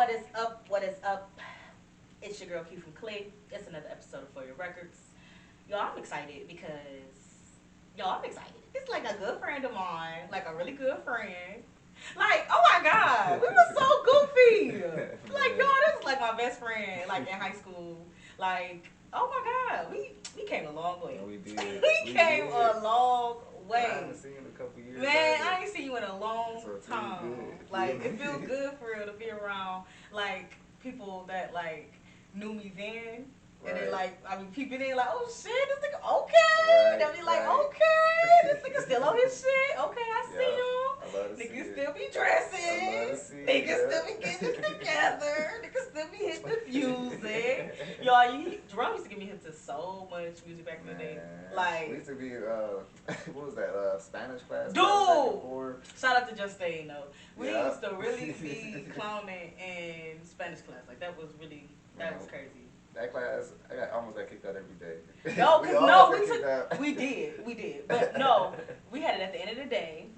What is up? What is up? It's your girl Q from Clay. It's another episode of For Your Records. Y'all, I'm excited because I'm excited. It's like a good friend of mine, like a really good friend. Like, oh my God, we were so goofy. Like, y'all, this is like my best friend, like in high school. Like, oh my God, we came a long way. Yeah, we did. we came a long way. I haven't seen you in a couple years. Man, I ain't seen you in a long So time. Like, it feels good for real to be around like people that like knew me then. And then like I mean peeping in like, oh shit, this nigga okay. They'll be like, okay, this nigga still on his shit. Okay, I see him. I love to see Niggas it. still be dressing. Niggas still be getting it together. Niggas still be hitting the music. Y'all, Jerome used to get me into so much music back in the day. Like we used to be what was that, Spanish class? Dude! Shout out to Justine though. We Yeah. used to really be clowning in Spanish class. Like that was really was crazy. That class, I almost got kicked out every day. No, we did. But no, we had it at the end of the day.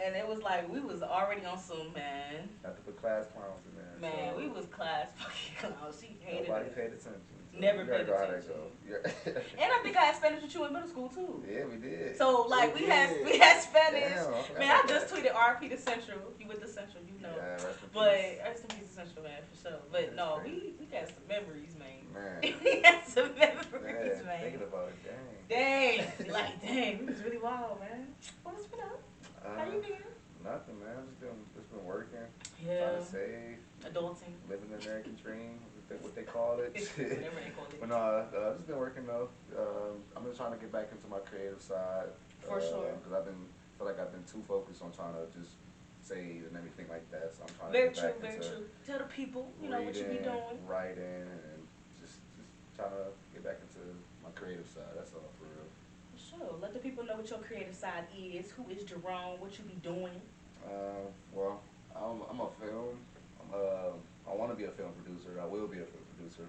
And it was like, we was already on some, man. Not to put class clowns in there. Man, so we was class fucking clowns. She hated nobody it. paid attention. So Never paid attention. And I think I had Spanish with you in middle school, too. Yeah, we did. So, like, we had Spanish. Damn, man, I just tweeted RP to Central. You with the Central, you know. Yeah, rest in peace to Central, man, for sure. But that's no, crazy. we got some memories, man. Man. We got some memories, man. Thinking about it, dang. Like, dang, we was really wild, man. What's been up? How you been? Nothing, man. Just been working. Yeah. Trying to save. Adulting. Living the American dream, what they call it. Whatever they call it. But no, just been working though. I'm just trying to get back into my creative side. For sure. Because feel like I've been too focused on trying to just save and everything like that. So I'm trying very to get back very into true. Tell the people, you reading, know what you be doing. Writing, and just trying to get back into my creative side. That's all for real. For sure. Let the people know what your creative side is. Who is Jerome? What you be doing? Well, I'm a film. I want to be a film producer. I will be a film producer.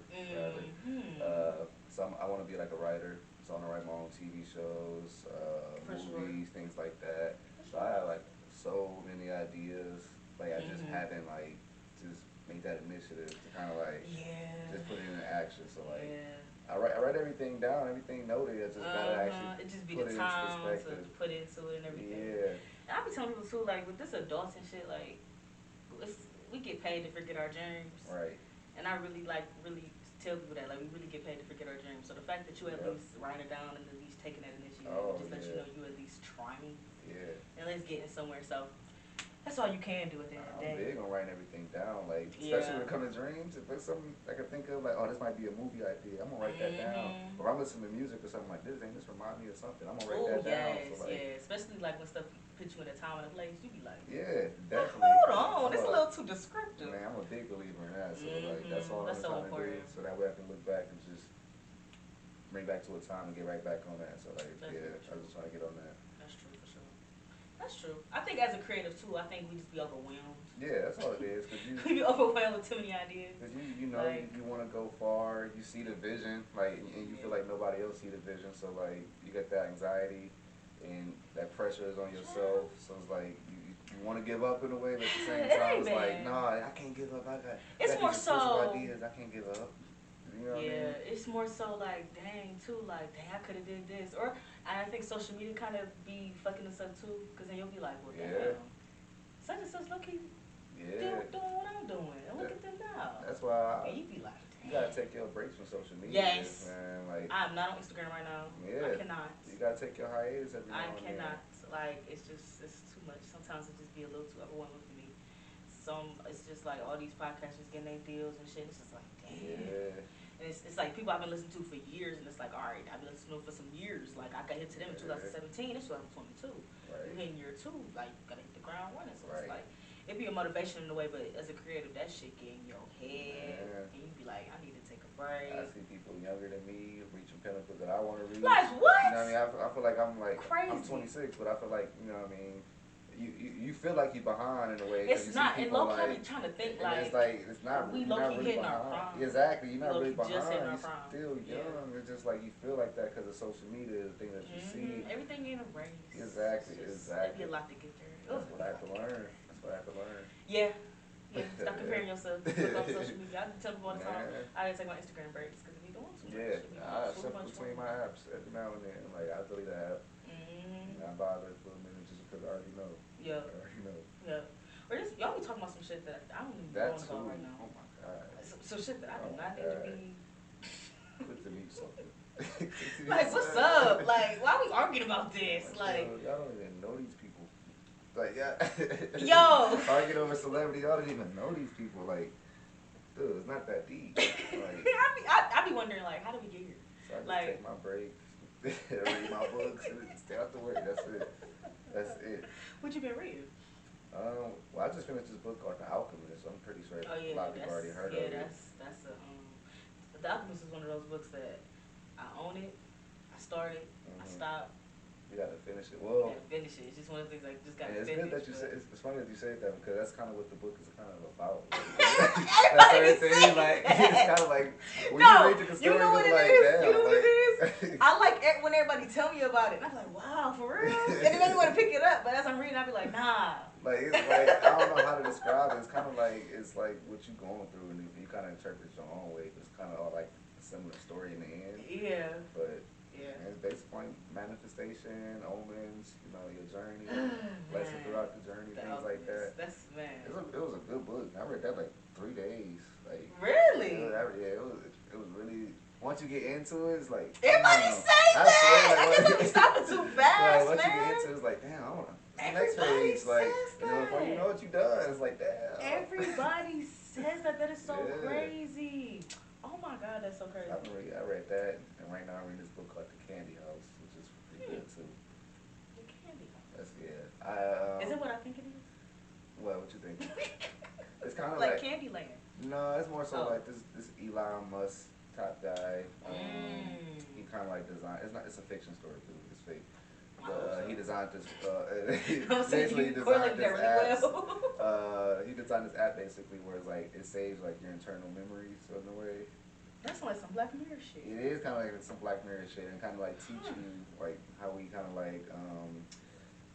So I want to be like a writer. So I want to write my own TV shows, movies, things like that. So I have like so many ideas. Like I just haven't like just made that initiative to kind of like just put it into action. So like I write everything down, everything noted. I just gotta actually it just be put the it time into perspective. to put into it and everything. Yeah. And I be telling people too, like with this adults and shit, like we get paid to forget our dreams. Right. And I really tell people that like we really get paid to forget our dreams. So the fact that you at least writing it down and at least taking that initiative, just let you know you at least trying. Yeah. And let's get it somewhere. So that's all you can do at the end of the day. I'm big on writing everything down, like especially when it comes to dreams. If there's something I can think of, like, oh, this might be a movie idea, I'm gonna write that down. Or if I'm listening to music or something like this, ain't this remind me of something? I'm gonna write that down. So like, especially like when stuff puts you in a time and a place, you be like, definitely. Hold on, it's a little too descriptive. Man, I'm a big believer in that. So like, that's all I'm trying to do. So that way I can look back and just bring back to a time and get right back on that. So like, I was just trying to get on that. That's true for sure. That's true. I think as a creative too, I think we just be overwhelmed. Yeah, that's all it is. Cause you be overwhelmed with too many ideas. Cause you know like, you want to go far. You see the vision, like, and you feel like nobody else see the vision. So like, you get that anxiety, and that pressure is on yourself. So it's like you want to give up in a way, but at the same time, it's like, nah, I can't give up. I got more so ideas. I can't give up. You know what I mean? It's more so like, dang, too, like, dang, I could have did this. Or I think social media kind of be fucking us up too, because then you'll be like, well, damn, such and such lucky doing what I'm doing. And look at them now. That's why and you be like, dang. You gotta take your breaks from social media. Yes. Man. Like, I'm not on Instagram right now. I cannot. You gotta take your hiatus every now and then. I cannot. Like, it's too much. Sometimes it just be a little too overwhelming for me. It's just like all these podcasters getting their deals and shit. It's just like, damn. Yeah. And it's like people I've been listening to for years, and it's like, all right, I've been listening to for some years. Like, I got hit to them in 2017. It's 2022. Right. You hit in year 2, like, you gotta hit the ground running. So it's like, it be a motivation in a way, but as a creative, that shit get in your head, and you be like, I need to take a break. I see people younger than me reaching pinnacles that I want to reach. Like what? You know what I mean? I feel like I'm like crazy. I'm 26, but I feel like, you know what I mean. You feel like you're behind in a way. It's not, and low key trying to think like, it's not. We low key really hitting our behind. prime. Exactly, you're not really behind. You're still young. It's just like you feel like that because of social media, the thing that you see. Everything in a race. Exactly. It'd be a lot to get there. That's what I have to learn. Yeah. Stop comparing yourself to look on social media. I tell people all the time, Man. I gotta take my Instagram breaks because we doing too much. Yeah, We I doing too shuffle much between more. my apps every now and then. Like I delete an app, and I bother for a minute just because I already know. Yeah. I already know. Yeah. Or just y'all be talking about some shit that I don't even be That knowing too. about right now. Oh my god. So shit that I do Oh my not need to god. be. Quit to mute something. Quit to mute Like, what's up? Like, why are we arguing about this? Like, yo, y'all don't even know these people. Like, yeah. yo. Arguing over celebrity, y'all don't even know these people. Like, dude, it's not that deep. Like, I be wondering, like, how did we get here? so I just Like, take my breaks, read my books, and stay out the way. That's it. That's it. What you been reading? Well, I just finished this book called The Alchemist. I'm pretty sure Oh yeah, a lot of people already heard of it. that's a The Alchemist is one of those books that I own it, I started, I stopped. You gotta finish it. You Well, gotta finish it. It's just one of the things like just gotta it's finish. good that you said. It's funny that you said that because that's kind of what the book is kind of about. That's Everybody certain things. Like it's kind of like when no, you read the story, you know what it like, is. damn, You know what it is. like, I like it when everybody tell me about it. And I'm like, wow, for real. And it made me want to pick it up. But as I'm reading, I be like, nah. Like it's like I don't know how to describe it. It's kind of like what you going through, and you kind of interpret it your own way. It's kind of all like a similar story in the end. Yeah. But yeah, it's based upon manifestation, omens, you know, your journey, lesson throughout the journey, things like that. That's man. It was a good book. I read that like 3 days. Like really? Yeah, it was really. Once you get into it, it's like everybody say that. I guess I'm stopping too fast, like, once man. you get into it, it's like damn. I want the next Everybody page. Like says you know, before you know what you done, it's like damn. Everybody says that. That is so Yeah. crazy. Oh my god, that's so crazy. I read that, and right now I'm reading this book called The Candy House, which is pretty good too. The Candy House. That's yeah. Is it what I think it is? What you think? It's kind of like Candyland. No, it's more so like this Elon Musk type guy. He kind of like designed. It's a fiction story too. It's fake. But he designed this. Basically, he designed this app. He designed this app basically where it's like it saves like your internal memories in a way. That's like some Black Mirror shit. It is kind of like some Black Mirror shit, and kind of like teach you like how we kind of like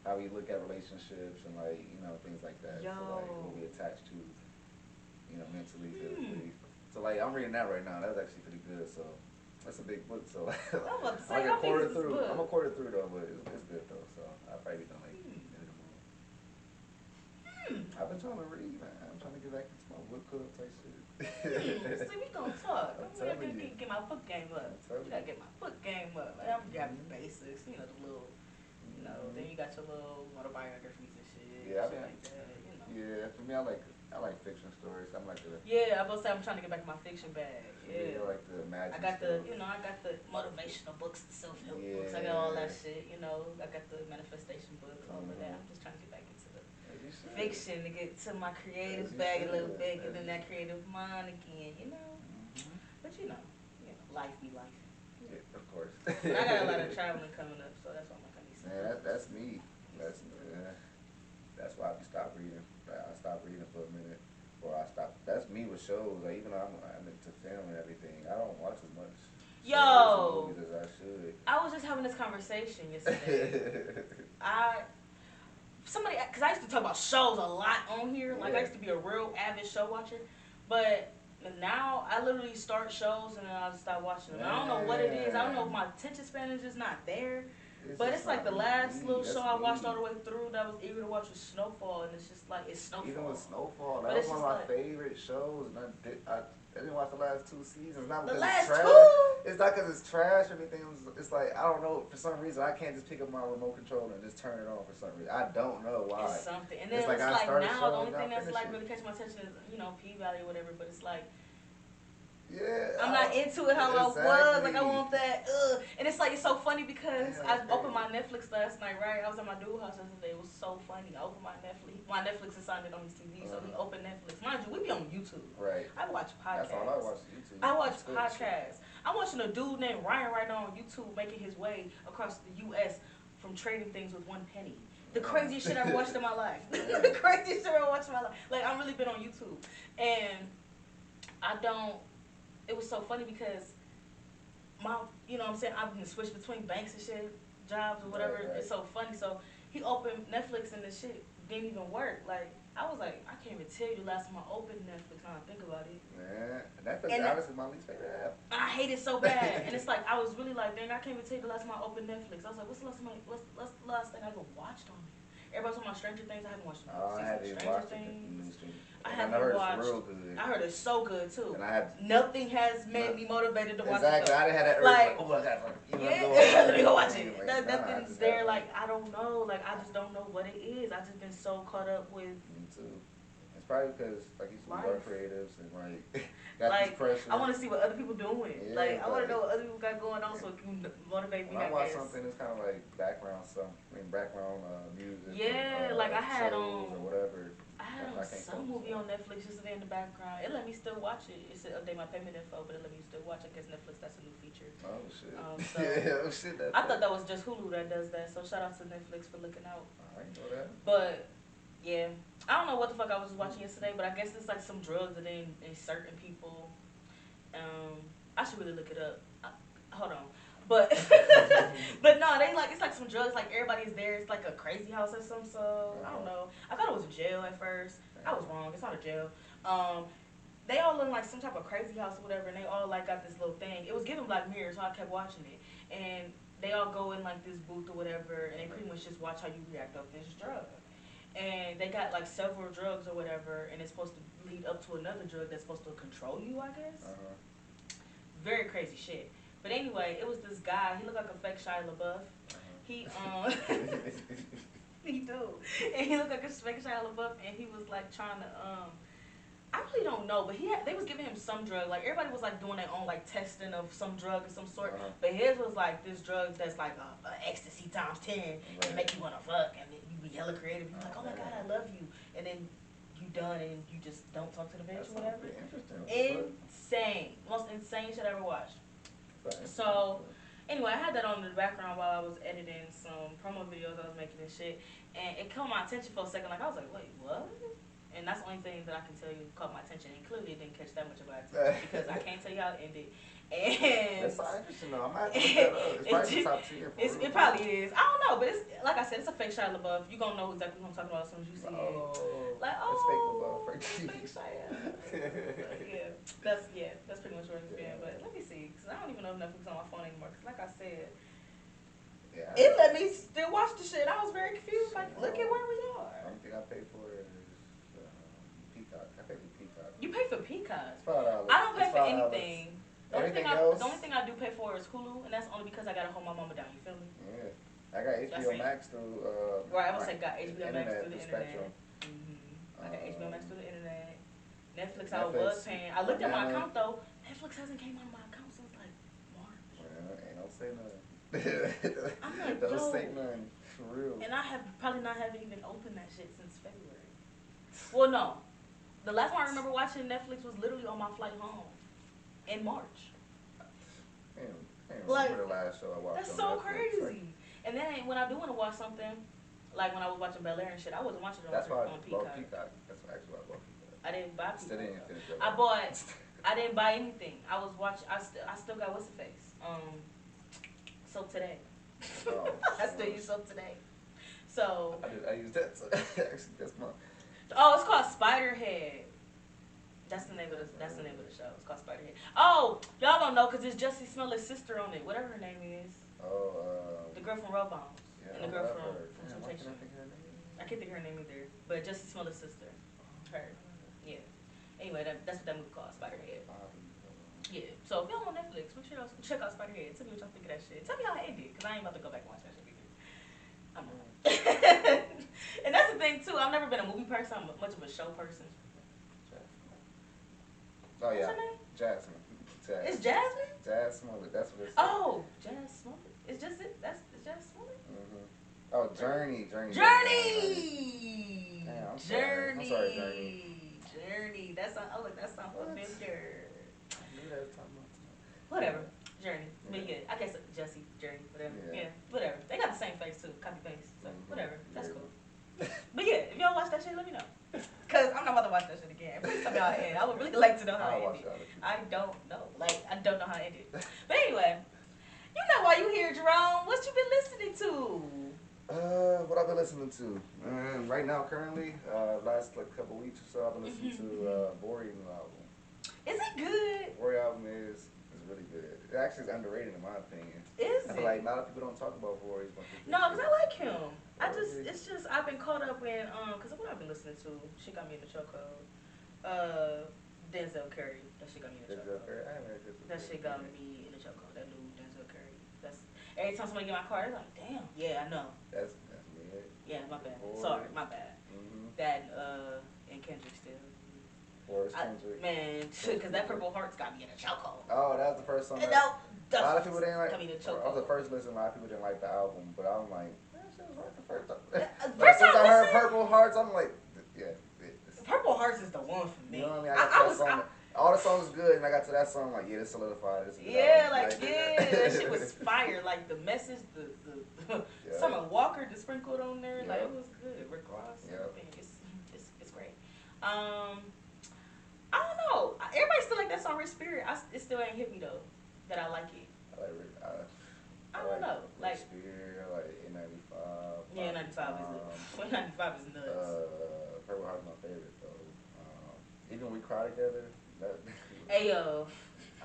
how we look at relationships and like you know things like that. Yo. So like what we attach to, you know, mentally, physically. So like I'm reading that right now. That's actually pretty good. So that's a big book. So I'm about to say, I'm like a quarter through. Book. I'm a quarter through though, but it's good though. So I'll probably be done like in the morning. I've been trying to read, man. I'm trying to get back into my book club type shit. See, we gonna talk. I'm I telling gotta you. get my foot game up. I'm telling Gotta you. get my foot game up. Like, I'm grabbing the basics, you know, the little, you know. Then you got your little autobiographies and shit, Yeah, shit like that, you know. Yeah, for me, I like fiction stories. I'm like the. Yeah, I was about to say I'm trying to get back in my fiction bag. Yeah, I like the imagine I got stuff. I got the motivational books, the self-help Yeah. books. I got all that shit, you know. I got the manifestation books, all of that. I'm just trying to get back into the fiction to get to my creative bag a little bit, get in that creative mind again, you know. But you know, life be life. Yeah, of course. But I got a lot of traveling coming up, so that's why I'm like, I need some. Man, that's me. That's why I stopped reading. I stopped reading for a minute, or I stopped. That's me with shows. Like even though I'm into film and everything, I don't watch as much shows and movies as I should. I was just having this conversation yesterday. Because I used to talk about shows a lot on here. Like I used to be a real avid show watcher, but now I literally start shows and then I just stop watching them. I don't know what it is. I don't know if my attention span is just not there. But it's like the last little show I watched all the way through that I was eager to watch was Snowfall, and it's just like, it's Snowfall. Even with Snowfall, that was one of my favorite shows, and I didn't watch the last 2 seasons. Not because it's trash. It's not because it's trash or anything. It's like, I don't know, for some reason, I can't just pick up my remote controller and just turn it on for some reason. I don't know why. It's something. And then it's like now, the only thing that's like really catching my attention is, you know, P-Valley or whatever, but it's like, yeah, I'm not into it how I was. Like, I want that. And it's like, it's so funny because I opened my Netflix last night, right? I was at my dude's house yesterday. It was so funny. I opened my Netflix. My Netflix is signed in on his TV, so he opened Netflix. Mind you, we be on YouTube. Right. I watch podcasts. That's all I watch, YouTube. I watch podcasts. I'm watching a dude named Ryan right now on YouTube making his way across the U.S. from trading things with 1 penny. The craziest shit I've watched in my life. The craziest shit I've watched in my life. Like, I've really been on YouTube. And it was so funny because you know what I'm saying, I've been switched between banks and shit, jobs or whatever. Right. It's so funny. So he opened Netflix and the shit didn't even work. Like I was like, I can't even tell you the last time I opened Netflix. Now I think about it. Man, Netflix And honestly my least favorite app. I hate it so bad. And it's like I was really like, dang, I can't even tell you the last time I opened Netflix. I was like, what's the last thing I even watched on it? Everybody's talking about Stranger Things. I haven't watched Oh, I season haven't of even Stranger watched Things. it. I And haven't I heard watched. it's real good. I heard it's so good too. And I had nothing has made me motivated to watch it. Exactly. I didn't have that urge Like, oh my god, yeah, let me go watch it. Like, Nothing's there. Like I don't know. Like I just don't know what it is. I just been so caught up with. Me too. It's probably because like you said, we are creatives and like got like this pressure. I want to see what other people doing. Yeah, like I want to know what other people got going on so it can motivate me. When I watch something, it's kind of like background music. Yeah, or, like I had shows or whatever. I had on some movie on Netflix yesterday in the background. It let me still watch it. It said update my payment info, but it let me still watch. I guess Netflix, that's a new feature. Oh shit. So yeah, oh shit. I thought that was just Hulu that does that. So shout out to Netflix for looking out. I didn't know that. But yeah, I don't know what the fuck I was watching yesterday, but I guess it's like some drugs that in certain people. I should really look it up. Hold on. But but no, they like it's like some drugs. Like everybody's there. It's like a crazy house or something. So I don't know. I thought it was a jail at first. I was wrong. It's not a jail. They all in like some type of crazy house or whatever, and they all like got this little thing. It was giving Black Mirror, so I kept watching it. And they all go in like this booth or whatever, and they pretty much just watch how you react off this drug. And they got like several drugs or whatever, and it's supposed to lead up to another drug that's supposed to control you, I guess. Very crazy shit. But anyway, it was this guy. He looked like a fake Shia LaBeouf. He he do, and he looked like a fake Shia LaBeouf, and he was like trying to I really don't know, but they was giving him some drug. Like everybody was like doing their own like testing of some drug of some sort. But his was like this drug that's like a ecstasy times 10 and make you wanna fuck, and then you be hella creative. You're like, oh my god, I love you, and then you done and you just don't talk to the bitch or whatever. Insane, most insane shit I ever watched. So anyway, I had that on in the background while I was editing some promo videos I was making and shit, and it caught my attention for a second. Like I was like, wait, what? And that's the only thing that I can tell you caught my attention. And clearly it didn't catch that much of my attention because I can't tell you how it ended. And that's so interesting though. I might have to look that up. It's probably the top tier for real. It probably is. I don't know, but it's like I said, it's a fake Shia LaBeouf. You're gonna know exactly what I'm talking about as soon as you see it. Like, oh, it's fake LaBeouf. Fake Shia. That's pretty much where it's been. But let me see, because I don't even know if Netflix is on my phone anymore. Because like I said, it let me still watch the shit. I was very confused. Like, look at where we are. I don't think I paid for it. Peacock. I paid for Peacock. You pay for Peacock? It's $5. I don't pay for anything. The only thing I do pay for is Hulu, and that's only because I gotta hold my mama down. You feel me? Yeah. I got HBO Max through. Right, I would say got HBO Max through the internet. I got HBO Max through the internet. Netflix I was paying. I looked at my account though. Netflix hasn't came out of my account since like March. Well, ain't no say nothing. I'm like, don't say nothing for real. And I have probably not haven't even opened that shit since February. Well, no. The last one I remember watching Netflix was literally on my flight home in March. Damn, like, remember the last show I watched. That's so Netflix, crazy. Like, and then when I do want to watch something, like when I was watching Bel Air and shit, I wasn't watching it on Peacock. That's actually why I bought Peacock. I didn't buy Peacock. Still didn't finish it. I didn't buy anything. I was watching. I still got what's the face. Soap Today. Oh, I still use Soap Today. So I use that. So actually, that's my. Oh, it's called Spiderhead. That's the name of the show. It's called Spiderhead. Oh, y'all don't know because it's Jussie Smollett's sister on it. Whatever her name is. Oh. The girl from Road Bombs. Yeah, and the girl from Temptation. I can't think of her name either. But Jussie Smollett's sister. Her. Yeah. Anyway, that's what that movie called, Spiderhead. Yeah. So if y'all on Netflix, make sure y'all check out Spiderhead. Tell me what y'all think of that shit. Tell me how it ended, because I ain't about to go back and watch that shit either. I'm not. And that's the thing too. I've never been a movie person. I'm much of a show person. Oh yeah. What's her name? Jasmine. It's Jasmine? Jazz Smollett. That's what it's. Oh, Jazz Smollett. It's just it. It's Jazz Smollett. Oh, Journey. Damn, I'm sorry, Journey. That sound familiar. I knew that was talking about. Whatever. Journey. But yeah, I guess Jesse, Journey, whatever. Yeah, whatever. They got the same face too, copy paste. So whatever. That's cool. But yeah, if y'all watch that shit, let me know. Cause I'm not about to watch that shit again. Please tell me how it ended. I would really like to know how it ended. I don't know. Like, I don't know how it ended. But anyway, you know why you here, Jerome. What you been listening to? What I've been listening to? Right now, currently, last like couple weeks or so, I've been listening to Bori new album. Is it good? Bori album is really good. It actually is underrated in my opinion. Is I it? feel like a lot of people don't talk about Bori as much as they No, because should. I like him. Really? It's just, I've been caught up in, because what I've been listening to, shit got me in the chokehold. Denzel Curry, that shit got me in the Denzel chokehold. Curry? I haven't heard Denzel That Curry. shit got me in the chokehold. That new Denzel Curry. That's every time somebody get in my car, they're like, damn. Yeah, I know. That's me. Yeah, my bad. Bori. Sorry, my bad. Mm-hmm. That and Kendrick still. Boris Kendrick. Man, because that Purple Hearts got me in a chokehold. Oh, that was the first song. No, a lot of people didn't like. Got me in a I chokehold. was the first listen. A lot of people didn't like the album, but I'm like, that shit was right the first time. First Since time I heard listening? Purple Hearts, I'm like, yeah. Purple Hearts is the one for me. You know what I mean? I got to that song. All the songs is good, and I got to that song like, yeah, this solidified. This yeah, that shit was fire. Like the message, the yeah. Summer Walker just sprinkled on there, Yeah. like it was good. Rick Ross, yeah. It's great. I don't know. Everybody still like that song, Rich Spirit. It still ain't hit me though that I like it. I like Rick. I don't know. Like Spirit, I like A95. Yeah, 95 is 95 is nuts. Purple Heart's my favorite though. Even We Cry Together. Ayo.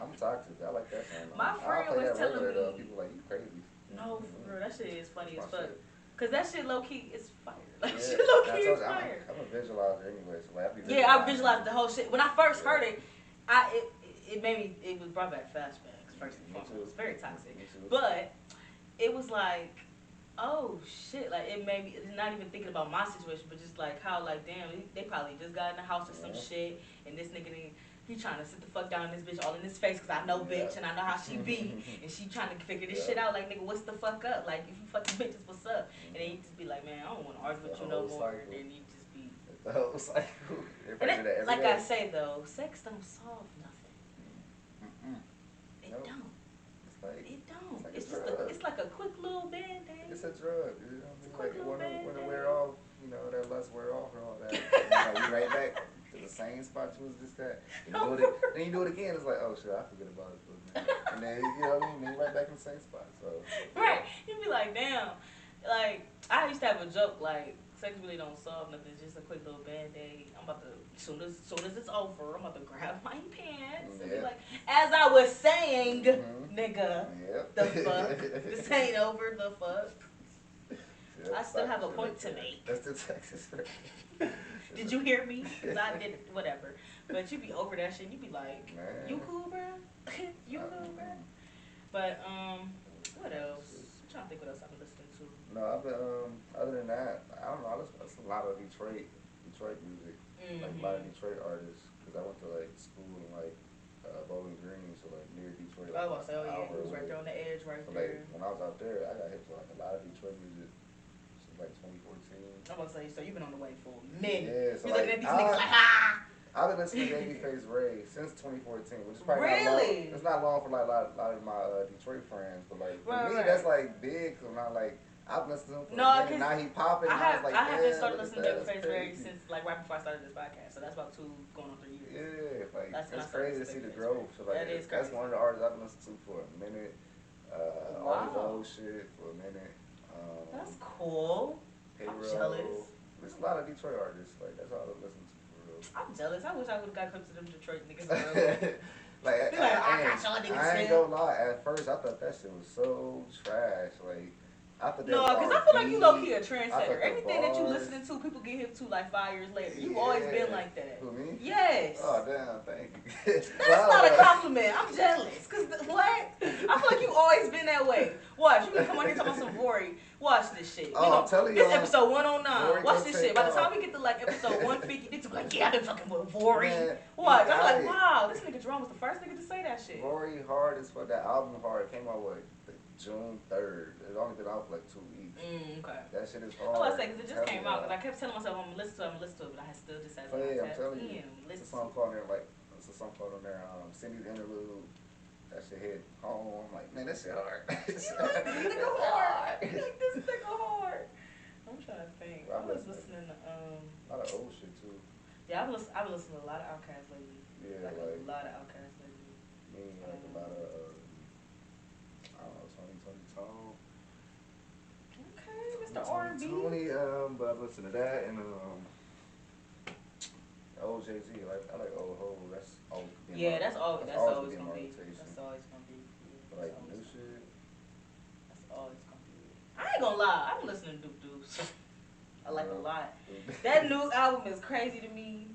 I'm toxic. I like that song. My friend was telling me. Though. People like, you crazy. No, for real. That shit is funny as fuck. Shit. Cause that shit low key is fire. Like yeah. shit low key is fire. I'm a visualizer anyway, so like I visualized the whole shit. When I first heard it, it made me. It was brought back flashbacks. First and foremost, it was very toxic. But it was like, oh shit! Like it made me not even thinking about my situation, but just like how like damn, they probably just got in the house or some shit, and this nigga. He trying to sit the fuck down in this bitch all in his face because I know bitch and I know how she be and she trying to figure this shit out like nigga what's the fuck up like if you fucking bitches what's up and then you just be like man I don't want to argue with you no more and then you just be the whole cycle. And like I say though sex don't solve nothing. It don't. It don't. It's just it's like a quick little band-aid. It's a drug. You know? It's a quick little band-aid. When it wear off, you know that lust wear off and all that. You right back to the same spot you was just at. Then you do it again. It's like, oh shit, I forget about it for a minute. And then you know what I mean. Then you right back in the same spot. So right, you be like, damn. Like I used to have a joke like sex really don't solve nothing. It's just a quick little band-aid. I'm about to soon as it's over, I'm about to grab my pants and be like, as I was saying, nigga, the fuck, this ain't over. The fuck. I still have a point to make. That's the Texas. Did you hear me? Because I did whatever. But you be over that shit. You be like, man. You cool, bro? You cool, bro? But what else? I'm trying to think what else I've been listening to. No, I've been other than that, I don't know. I listen to a lot of Detroit music, like a lot of Detroit artists. Because I went to like school in like Bowling Green, so like near Detroit. Like, oh, so yeah, it was right there on the edge, right so, there. Like when I was out there, I got hit with like a lot of Detroit music. Like 2014. I'm about to say, so you've been on the way for a minute. Yeah, so you're like, looking at these niggas like, ah! I've been listening to Babyface Ray since 2014, which is probably really? not long. It's not long for like a lot of my Detroit friends, but like for me, that's like big. So not like I've listened to him for a minute. Now he popping. I haven't started listening to Babyface Ray since like right before I started this podcast, so that's about 2 going on 3 years. Yeah, like that's it's crazy to see the growth. So like that is that's one of the artists I've been listening to for a minute. All his old shit for a minute. That's cool. Payroll. I'm jealous. There's a lot of Detroit artists. Like that's all I listen to for real. I'm jealous. I wish I would have got clips of them Detroit niggas. I ain't gonna lie. At first, I thought that shit was so trash. Like, no, because I feel like you low key a trendsetter. Everything that you listening to, people get hip to like 5 years later. You've always been like that. Who, me? Yes. Oh damn, thank you. That's not a compliment. I'm jealous. Cause what? I feel like you always been that way. Watch, you can come on here talking about some Vori. Watch this shit. I'm telling you. This episode 109. Watch this shit. By the time we get to like episode 150, this will be like, yeah, I've been fucking with Vori. Watch. I'm like, wow, this nigga Jerome was the first nigga to say that shit. Vori hard as fuck. That album hard came out with June 3rd. It's only been out for like 2 weeks. Okay. That shit is hard. I was saying, because it just came out, because I kept telling myself I'm going to listen to it, but I still just had to I'm telling you. It's a song called there, Cindy's Interlude. That shit hit home. I'm like, man, that shit hard. This nigga hard. This nigga hard. I'm trying to think. I was listening to, a lot of old shit, too. Yeah, I've been listening to a lot of Outkast lately. Yeah, like a lot of Outkast lately. Me, like a lot of, I don't know, Tony Tone. Okay, Mr. R&B. Tony, but I've listened to that and old Jay Z. I like old Ho. That's always been Yeah, that's always been gonna be. rotation. That's always gonna be. But like new shit. That's always gonna be. I ain't gonna lie. I'm listening to Duke Deuce. I like a lot. That new album is crazy to me.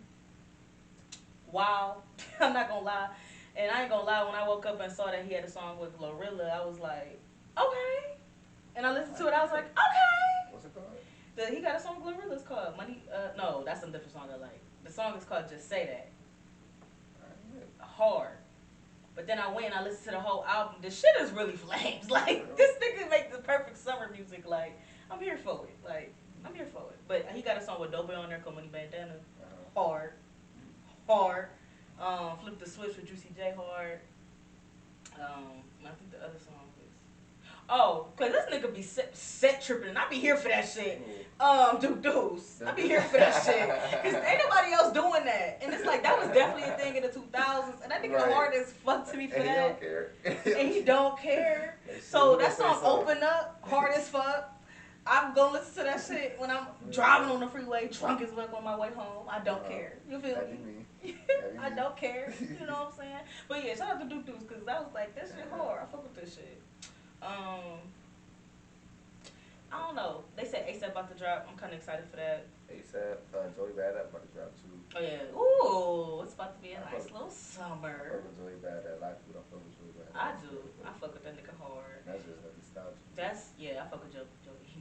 Wow. I'm not gonna lie. And I ain't gonna lie, when I woke up and saw that he had a song with Glorilla, I was like, okay. And I listened to it, I was like, okay. What's it called? He got a song with Glorilla, it's called Money. No, that's a different song I like. The song is called Just Say That. Hard. But then I went and I listened to the whole album. The shit is really flames. Like, this nigga make the perfect summer music. Like, I'm here for it. Like, I'm here for it. But he got a song with Dope on there called Money Bandana. Hard. Hard. Flip the Switch with Juicy J hard. I think the other song is. Oh, cause this nigga be set tripping and I be here for that shit. Duke Deuce. I be here for that shit. Cause ain't nobody else doing that. And it's like that was definitely a thing in the 2000s. And that nigga hard as fuck to me for and that. He don't care. And he don't care. So that song Open Up, hard as fuck. I'm gonna listen to that shit when I'm driving on the freeway, drunk as fuck on my way home. I don't care. You feel me? I don't care. You know what I'm saying? But yeah, shout out to Duke Deuce because I was like, that shit hard. I fuck with this shit. I don't know. They said ASAP about to drop. I'm kind of excited for that. ASAP, Joey Badass about to drop too. Oh yeah. Ooh, it's about to be a nice little summer. I fuck with Joey Badass. A lot of people don't fuck with Joey Badass. I do. I fuck with that nigga hard. That's just like nostalgia. I fuck with Joey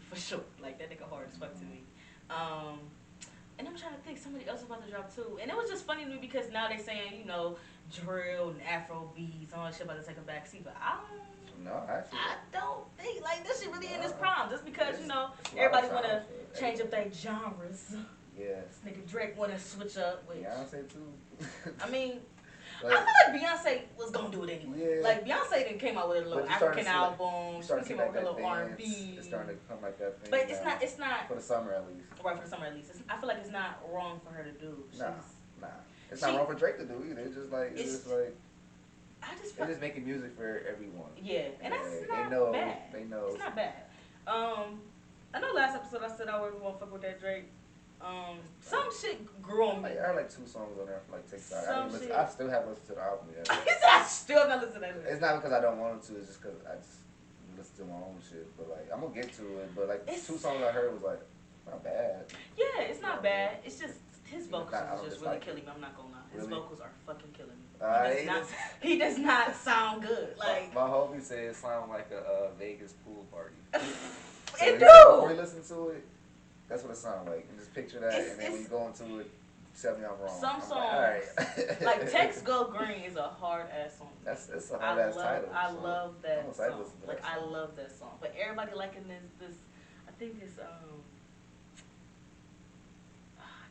for sure. Like that nigga hard as fuck to me. And I'm trying to think somebody else is about to drop too. And it was just funny to me because now they saying, you know, drill and Afro beats, all that shit about to take a back seat. But I don't think like this shit really in its prime. Just because, you know, everybody wanna change up their genres. Yeah. This nigga Drake wanna switch up with Beyonce too. I mean I feel like Beyonce was gonna do it anyway. Yeah. Like Beyonce then came out with a little African album. She came out with a little R&B. It's starting to come like that thing. But it's not for the summer at least. Right, for the summer at least. I feel like it's not wrong for her to do. Nah. It's not wrong for Drake to do either. It's just like they're just making music for everyone. Yeah, and that's not bad. They know. It's not bad. I know last episode I said I really won't fuck with that Drake. Some shit grew on me. I heard like 2 songs on there for like TikTok. I still haven't listened to the album yet. I still not listening to that. It's not because I don't want to. It's just because I just listen to my own shit. But like I'm gonna get to it. But like 2 songs I heard was like not bad. Yeah, it's not bad. It's just his vocals is just really killing me. I'm not gonna lie. His vocals are fucking killing me. He does not sound good. Like my homie said, it sounded like a Vegas pool party. It do. Before you listen to it, that's what it sounds like. And just picture that, and then when you go into it, tell me I'm wrong. Some songs, like Text Go Green is a hard ass song. It's a hard ass title. I love that song. Like I love that song. But everybody liking this. I think it's I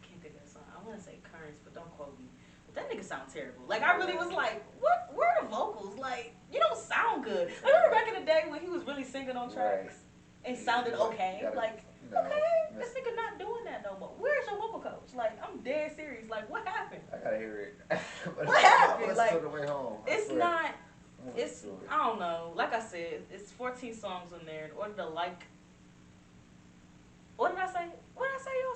can't think of the song. I want to say Currents, but don't quote me. But that nigga sounds terrible. Like I really was like, what? Where are the vocals? Like you don't sound good. I remember back in the day when he was really singing on tracks and sounded okay. Like. Okay, this nigga not doing that no more. Where's your vocal coach? Like, I'm dead serious. Like, what happened? I gotta hear it. What happened? Like, the way home. It's not. It's I don't know. Like I said, it's 14 songs in there. In order to like, what did I say? What did I say, y'all?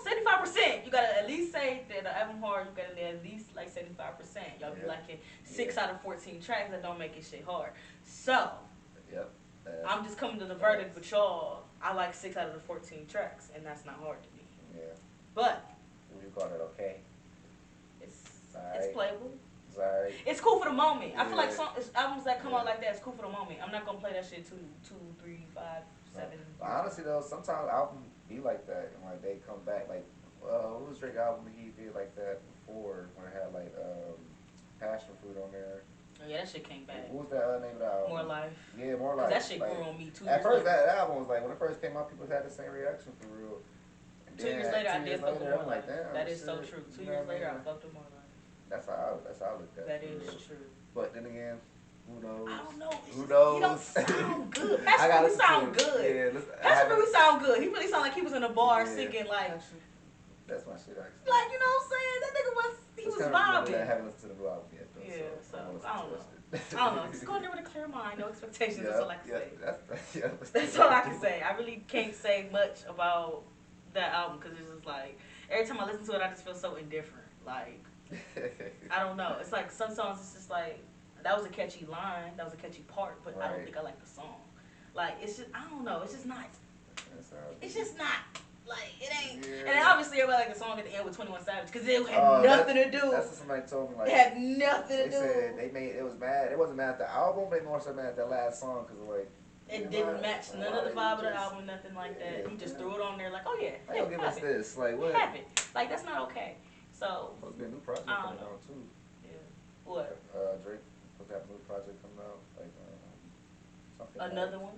75%. You gotta at least say that the album hard. You gotta at least like 75%. Y'all be liking 6 out of 14 tracks that don't make it shit hard. So. Yep. I'm just coming to the verdict with y'all. I like 6 out of the 14 tracks, and that's not hard to me. Yeah. But. What do you call it? Okay. It's playable. It's alright. It's cool for the moment. I feel like albums that come out like that is cool for the moment. I'm not gonna play that shit 2, 3, 5, 7. But honestly though, sometimes albums be like that, and like they come back. Like, what was Drake album he did like that before, when it had like Passion Fruit on there. Oh yeah, that shit came back. What was that name of the album? More Life. Yeah, More Life. That shit grew on me 2 years At first, later. that album was like, when it first came out, people had the same reaction for real. And 2 years later, I did fuck with More Life. Damn, that is so true. 2 years later, I fucked with More Life. That's how I looked at it. That is true. But then again, who knows? I don't know. Who knows? He don't sound good. Passion Fruit sound good. Yeah, Passion Fruit sound good. He really sound like he was in a bar singing like. That's my shit actually. Like, you know what I'm saying? That nigga was vibing. I haven't listened to the new album yet though. Yeah, so I don't know. I don't know. Just go in there with a clear mind, no expectations. That's all I can say. Yeah. That's all I can say. I really can't say much about that album because it's just like every time I listen to it, I just feel so indifferent. Like I don't know. It's like some songs. It's just like that was a catchy line, that was a catchy part, but I don't think I like the song. Like it's just I don't know. It's just not. It's just not. Like it ain't. Yeah. And then obviously everybody like the song at the end with 21 Savage because it had nothing to do. That's what somebody told me. Like it had nothing to do. They said they made it was mad. It wasn't mad at the album. They more so mad at that last song because like. It didn't match none of the vibe of the album, nothing like that. He just threw it on there like, oh yeah, hey, give us this. Like what? Have it. Like that's not okay. So. Supposed to be a new project coming out too. Yeah. What? Drake supposed to have a new project coming out. Like something. Another one.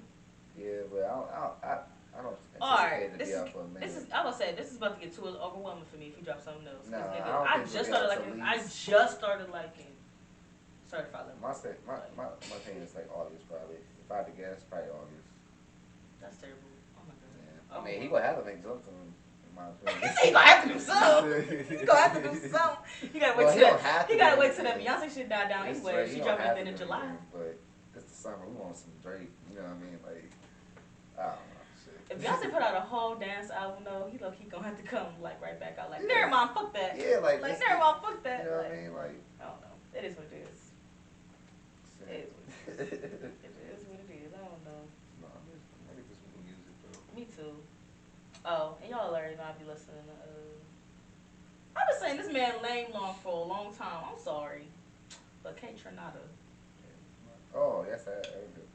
Yeah, but I don't anticipate it to be out for a minute. I was say this is about to get too overwhelming for me if you drop something else. Nah, nigga, I just started liking Certified Lover. My thing is like August probably. If I had to guess, probably August. That's terrible. Oh my god. Yeah. I mean, he gonna have to make something. In my opinion. He gonna have to do something. He gonna have to do something. You gotta wait he gotta wait till that Beyonce shit die down anyway. Right. She dropping at the end of July. But it's the summer. We want some Drake. You know what I mean? Like I don't know. Shit. If Beyonce put out a whole dance album though, he gonna have to come like right back out. Like never mind, fuck that. Yeah, like never mind, fuck that. You know what I mean? Like I don't know. It is what it is. It is what it is. I don't know. No, I'm ready for some new music though. Me too. Oh, and y'all already know I be listening to I've been saying this man lame long for a long time. I'm sorry. But Kate Trinata. Oh, yes, I heard it.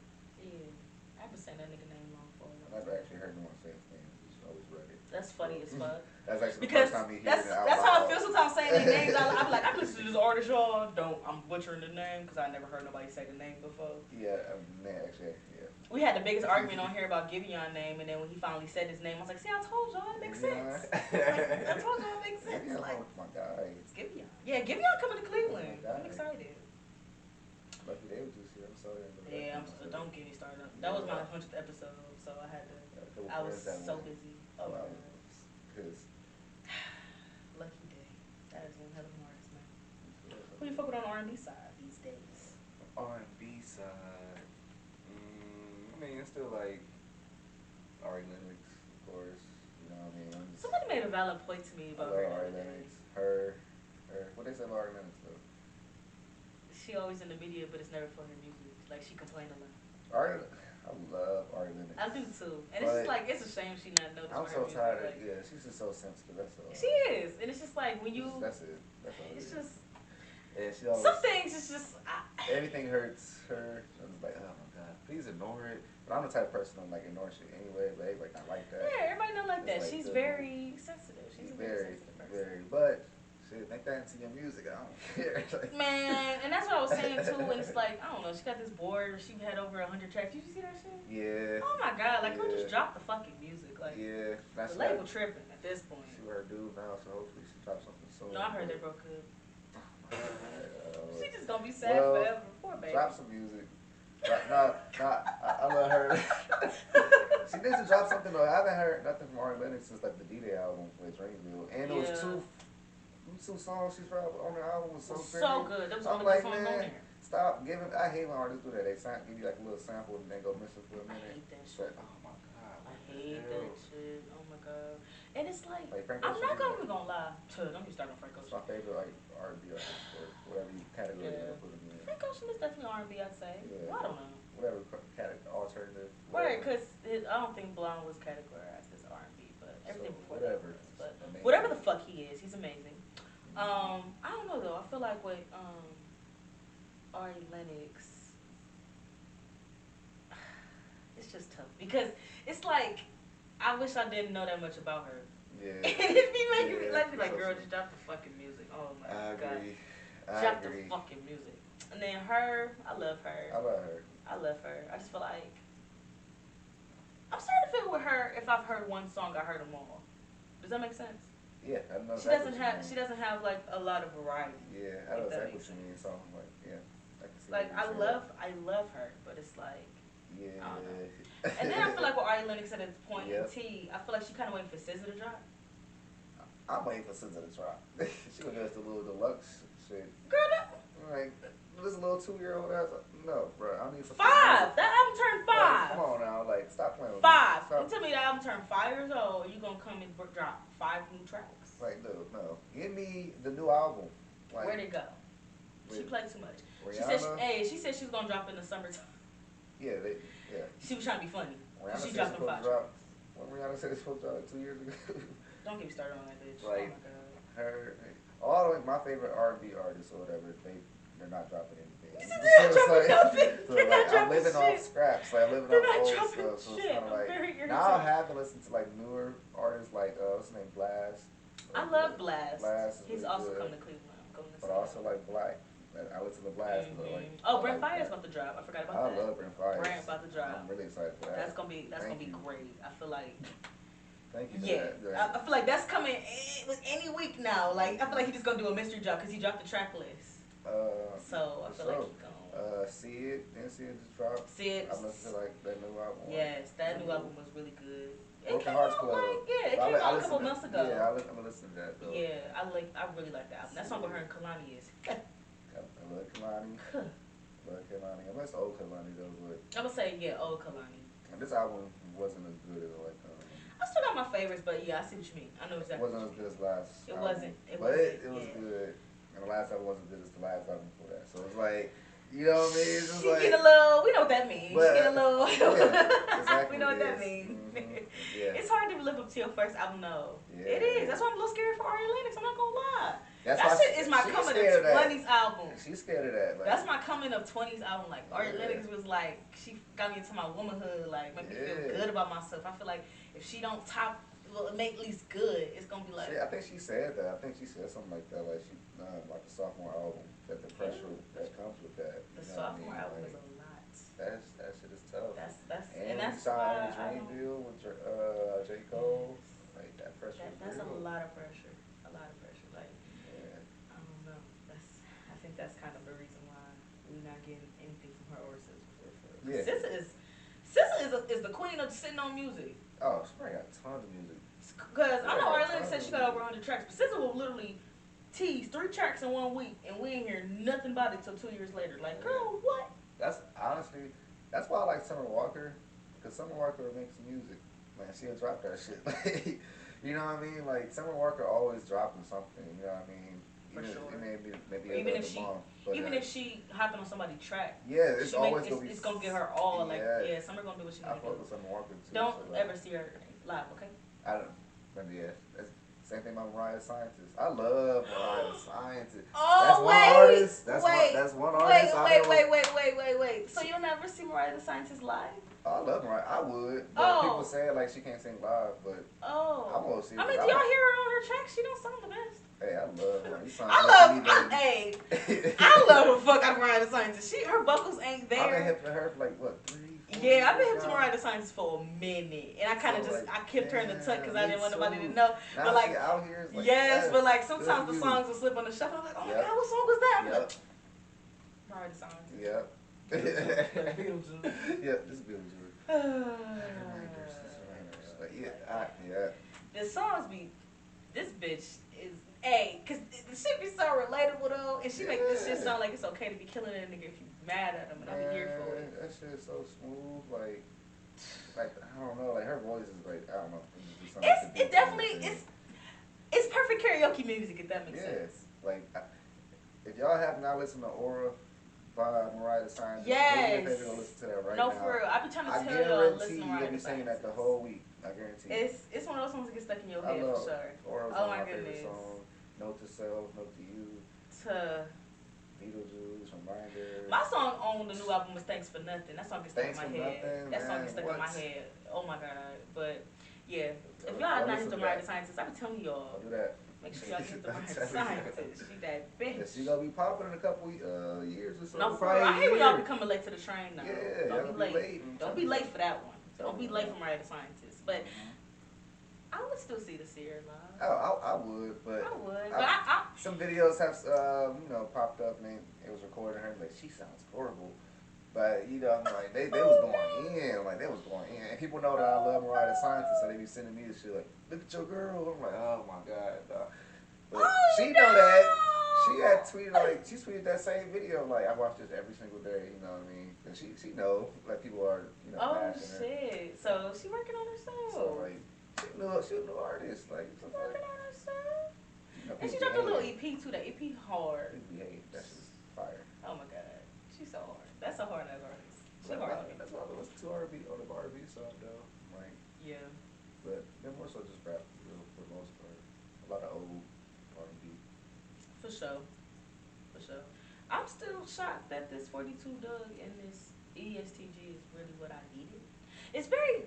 Yeah. I've been saying that nigga name long for a long time. I've never actually heard anyone say his name. Just always read it. That's funny as fuck. That's actually because the first time he hears it out that's loud. how I feel sometimes saying their names. I'm like, I listen to this artist, y'all. I'm butchering the name because I never heard nobody say the name before. Yeah, actually, yeah. We had the biggest argument on here about Giveon name, and then when he finally said his name, I was like, see, I told y'all, it makes sense. I told y'all it makes sense. Giveon, like, my guy. It's Giveon. Yeah, Giveon coming to Cleveland. I'm excited. Lucky they was just here. I'm sorry. Yeah, don't get me started. That was my 100th episode, so I had to. I was so busy. Oh, my goodness. Because. Lucky day. That is one hell of an artist, man. Who you fuck with on R&B side these days? R&B side. I mean, it's still like Ari Lennox, of course. You know what I mean? Somebody made a valid point to me about her. Ari Lennox. Her. What they say about Ari Lennox though? She always in the media, but it's never for her music. Like she complained a lot. I love Ari Lennox. I do too, and it's just like it's a shame she not noticed. I'm so tired of yeah. She's just so sensitive. That's all. She is, and it's just like when you. That's it. That's all it's just. Yeah, she always. Some things it's just. Everything hurts her. I'm just like, oh my god, please ignore it. But I'm the type of person I'm like ignore shit anyway. But everybody not like that. Yeah, everybody not like that. Like She's very sensitive. She's a very sensitive person. Very, but. Make that into your music. I don't care. Man, and that's what I was saying too. And it's like I don't know. She got this board. She had over 100 tracks. Did you see that shit? Yeah. Oh my god! Like, just drop the fucking music. Like, yeah. The label tripping at this point. She with her dude now, so hopefully she drops something soon. No, I heard they broke up. She just gonna be sad forever. Poor baby. Drop some music. I love her. She needs to drop something though. I haven't heard nothing from Ari Lennox since like the D-Day album with Dreamville, and it was two songs she's dropped on the album was so good. That was I'm like, man, stop giving. I hate when artists do that. They give you like a little sample and then go missing for a minute. I hate that shit. Like, oh my god. I hate that shit. Oh my god. And it's like Frank I'm not gonna lie. Don't be starting Frank Ocean. It's my favorite like R&B artist or whatever you category you put him in. Frank Ocean is definitely R&B. I'd say. Yeah. Well, I don't know. Whatever category, alternative. Right, because I don't think Blonde was categorized as R&B, but everything before whatever. That was. But whatever the fuck he is, he's amazing. I don't know though. I feel like with Ari Lennox, it's just tough because it's like I wish I didn't know that much about her. Yeah. And it be making me like, girl, just drop the fucking music. Oh my god, drop the fucking music. And then her, I love her. I love her. I just feel like I'm starting to feel with her. If I've heard one song, I heard them all. Does that make sense? Yeah, I know. She doesn't have like a lot of variety. Yeah, I know exactly what you mean. So I'm like, yeah, I can see. Like I love her, but it's like, yeah. I don't know. And then I feel like with Ari Lennox at its point in T, I feel like she kind of waiting for SZA to drop. I'm waiting for SZA to drop. She gonna give us the little deluxe. shit. Girl, that, Like, this little 2-year-old ass. No, bro. I need some. five. That album turned Like, 5. come on now. Like, stop playing with me. 5. Stop. You tell me the album turned 5 years old, you gonna come and drop 5 new tracks? Like, no. Give me the new album. Like, Where'd it go? She played too much. Rihanna. She said she was gonna drop in the summertime. Yeah, She was trying to be funny. Rihanna She said dropped in 5 tracks. When Rihanna said it's supposed to drop like 2 years ago. Don't get me started on that bitch. Like, oh my god. All like my favorite R&B artists or whatever, they're not dropping anything. You said they're not dropping nothing. So They're not like, I'm dropping living shit. off scraps. Like I'm living They're off not old dropping stuff. So it's shit. kind of I'm like very irritated. now I have to listen to like newer artists like what's his name, Blast. I love Blast. Blast is He's really also good. coming to Cleveland. I'm going to see But also him. like Black. I listen to Blast. But like, Oh, Brent like Fayez about to drop. I forgot about I that. love Brent Fayez. Brent about to drop. I'm really excited for that. That's gonna be great. I feel like. Thank you for Yeah, that. I feel like that's coming with any week now. Like I feel like he's just gonna do a mystery drop because he dropped the track list. So I feel like he's gonna. See It. Didn't See It just dropped. See It. I'm listening to like that new album. Yes, that new album was really good. Broken Hearts Club. It came out a couple months ago. Yeah, I'm gonna listen to that though. Yeah, I really like that album. That song with her and Kalani is. I love Kalani. I miss old Kalani though, but I'm gonna say old Kalani. this album wasn't as good as like. I still got my favorites, but yeah, I see what you mean. I know exactly. It wasn't as good as last. It wasn't. It was good. And the last album wasn't as good as the last album before that. So it's like, you know what I mean? It's just like, get a little. We know what that means. But, get a little. Yeah, exactly. We know what that means. Mm-hmm. Yeah. It's hard to live up to your first album, though. Yeah. It is. That's why I'm a little scared for Ari Lennox. I'm not gonna lie. That shit is my coming of 20s album. She's scared of that. Like, that's my coming of 20s album. Like Ari Lennox was like, she got me into my womanhood. Like made me feel good about myself. I feel like if she don't make at least good, it's gonna be like. I think she said that. I think she said something like that. Like she, like the sophomore album, that the pressure that comes with that. The sophomore album is a lot. That shit is tough. And that's why I deal with J. Cole. Like that pressure. That's a lot of pressure. A lot of pressure. Like I don't know. I think that's kind of the reason why we're not getting anything from her or SZA. Yeah. SZA is the queen of sitting on music. Oh, she probably got tons of music. Because I know Ari Lennox said she got over 100 tracks, but SZA will literally tease 3 tracks in 1 week, and we ain't hear nothing about it till 2 years later. Like, girl, what? That's honestly, that's why I like Summer Walker, because Summer Walker makes music. Man, she'll drop that shit. Like, you know what I mean? Like Summer Walker always dropping something. You know what I mean? For sure. Maybe even if she hopping on somebody's track. Yeah, it's always it's gonna get her all like Summer gonna do what she I needs to fuck do. with Summer Walker too. Don't ever see her live, okay? I don't. Maybe that's same thing about Mariah Scientist. I love Mariah Scientist. Oh, that's one artist. That's one artist. Wait. So you'll never see Mariah the Scientist live? I love Mariah. I would. But people say like she can't sing live, but I'm gonna see. I mean, do y'all hear her on her track? She don't sound the best. Hey, I love her. I love the fuck out of Mariah the Scientist. Her vocals ain't there. I've been hip to her for like what 3? Yeah, I've been hip to Mariah the Scientist for a minute, and I kind of I kept her in the tuck because I didn't want nobody to know. Now but like, out here is like yes, but like sometimes the songs will slip on the shuffle. I'm like, oh my god, what song was that? I'm like, Mariah the Scientist. Yep. Yep, this is Beetlejuice. The songs be, this bitch is cause the shit be so relatable though, and she make this shit sound like it's okay to be killing a nigga if you mad at him, and I'm here for it. That shit is so smooth, like I don't know, like her voice is like I don't know. It definitely it's perfect karaoke music if that makes sense. Like if y'all have not listened to Aura by Mariah the Scientist, yes. do me a favor, go listen to that right now. now. No, for real. I've been trying to tell y'all listen to Mariah the Scientist. You'll be singing that the whole week. I guarantee you. It's one of those songs that get stuck in your head for sure. Aura's oh one my of my goodness. favorite songs. Note to Self, Note to You. Beetlejuice, Reminder. My song on the new album was Thanks for Nothing. That song gets stuck in my head. That song gets stuck in my head. Oh my god. But yeah, if y'all have not hit the Mariah the Scientist, I've been telling y'all. I'll do that. Make sure y'all hit the Mariah the Scientist. She that bitch. Yeah, she gonna be popping in a couple years or so. No, for real. I hate when y'all be coming late to the train now. Yeah, don't be late. Don't be late for that one. Don't be late for Mariah the Scientist. But I would still see the Sierra live. Oh, I would, but I would. But some videos have popped up and it was recording her like she sounds horrible. But you know, I'm like they was going in, like they was going in, and people know that I love Mariah the Scientist, so they be sending me this shit like, look at your girl. I'm like, oh my god, dog. But she know that. she had tweeted like she tweeted that same video like I watch this every single day. You know what I mean? And she know like people are Oh bashing her. shit! So she working on herself. So like she a new artist. Like Working on herself. And she people dropped a be little hating. EP too. That EP hard. People be hating. That shit's fire. Oh my god, she's so hard. That's a hard ass artist. She Like, hard to me. that's why I listen to R&B on the R&B song though. Like, Yeah, but they're more so just rap for the most part. A lot of old R&B. for sure, for sure. I'm still shocked that this 42 Doug and this ESTG is really what I needed. It's very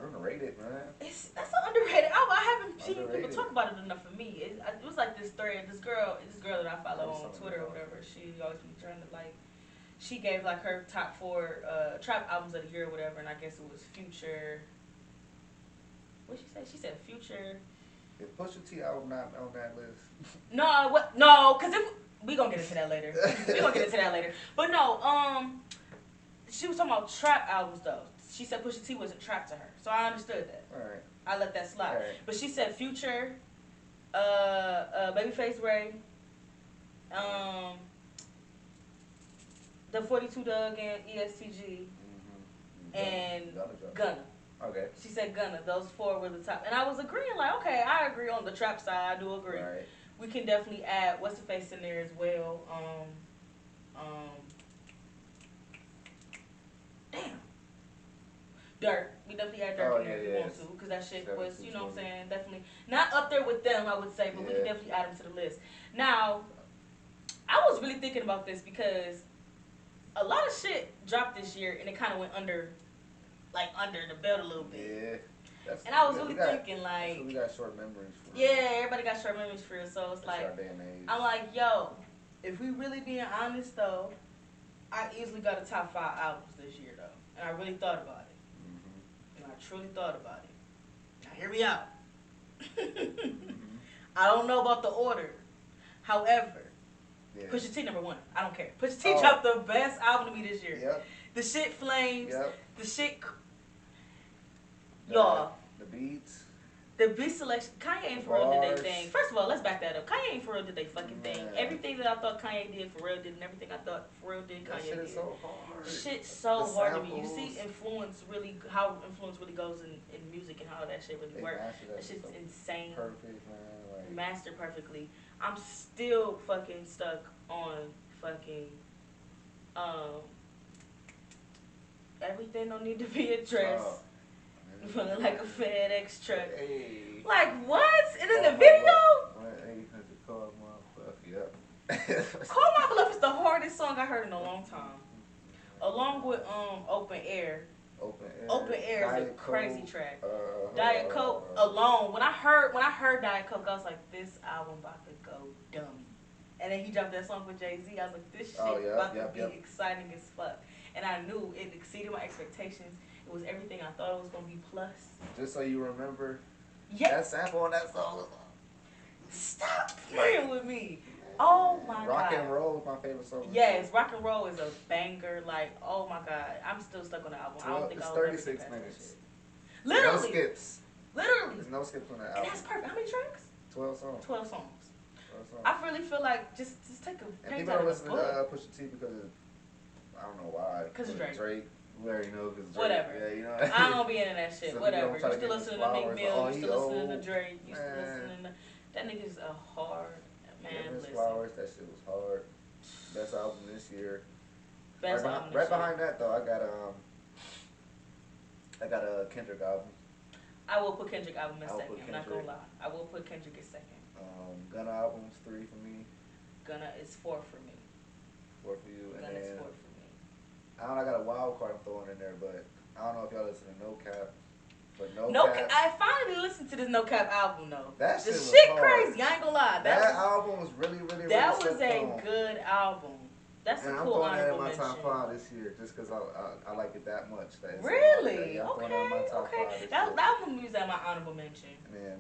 Underrated, man. that's an underrated album. I haven't seen people Underrated. talk about it enough for me. It was like this thread. This girl that I follow on Twitter or whatever. She always be trying to like. She gave like her top 4 trap albums of the year or whatever, and I guess it was Future. What she say? She said Future. Is Pusha T album not on that list? No, what? No, cause if we gonna get into that later. We gonna get into that later. But no, she was talking about trap albums though. She said Pusha T wasn't trap to her, so I understood that. All right. I let that slide. Right. But she said Future, Babyface Ray, the 42 Doug and ESTG, and Gunna. Okay. She said Gunna. Those 4 were the top, and I was agreeing like, okay, I agree on the trap side. I do agree. Right. We can definitely add what's the face in there as well. Damn. Dirt. We definitely add Dirt in there if we want to, because that shit was, you know what I'm saying, definitely not up there with them, I would say, but we can definitely add them to the list. Now, I was really thinking about this because a lot of shit dropped this year, and it kind of went under the belt a little bit. Yeah. And I was really thinking, like, we got short memories for yeah, everybody got short memories for it, so it's like, our day and age. I'm like, yo, if we really being honest though, I easily got a top 5 albums this year though, and I really thought about it. And I truly thought about it. Now hear me out. I don't know about the order. However, Pusha T number 1. I don't care. Pusha T dropped the best album to me this year. Yep. The shit flames. Yep. The shit. Y'all. The beats. The beat selection. Kanye ain't for real did they thing. First of all, let's back that up. Kanye ain't for real did they fucking thing. Everything that I thought Kanye did for real did, and everything I thought for real did Kanye did. Shit is so hard. Shit's so hard to me. You see influence really, how influence really goes in music and how that shit really works. That shit's insane. Perfect, man. Like, mastered perfectly. I'm still fucking stuck on fucking everything don't need to be addressed. Feeling like a FedEx truck. Hey. Like what? And in the video? 800 call my bluff. Yep. Call My Bluff is the hardest song I heard in a long time. Along with Open Air. Open Air is a crazy track. Diet Coke alone. When I heard Diet Coke, I was like, this album about to go dummy. And then he dropped that song with Jay-Z. I was like, this shit about to be exciting as fuck. And I knew it exceeded my expectations. It was everything I thought it was gonna be plus. Just so you remember, that sample on that song. Stop playing with me. Oh my god. Rock and Roll is my favorite song. Yes, Rock and Roll is a banger. Like, oh my god, I'm still stuck on the album. I don't think I'll ever get past 36 minutes. Literally. No skips. Literally. There's no skips on that album. And that's perfect. How many tracks? 12 songs. 12 songs. I really feel like just take a. And people don't listen to Pusha T because I don't know why. Because of Drake. We already know because whatever. Yeah, you know. I don't be into that shit. So whatever. You still listening to Meek Mill. You still listening to Drake. You still listening to that nigga's a hard man. Listen. Flowers. That shit was hard. Best album this year. Best album. Right behind that though, I got a Kendrick album. I will put Kendrick album in second. I'm not gonna lie. I will put Kendrick in second. Gunna album's 3 for me. Gunna is 4 for me. 4 for you. And Gunna's then 4 for me. I got a wild card I'm throwing in there, but I don't know if y'all listen to No Cap. But I finally listened to this No Cap album though. That shit was shit crazy. I ain't gonna lie. That album was really that was a good album. That's a cool honorable mention. I'm throwing that in my top 5 this year just because I like it that much. Really? Yeah, I'm throwing that in my top 5 this year. That one was at my honorable mention. Man,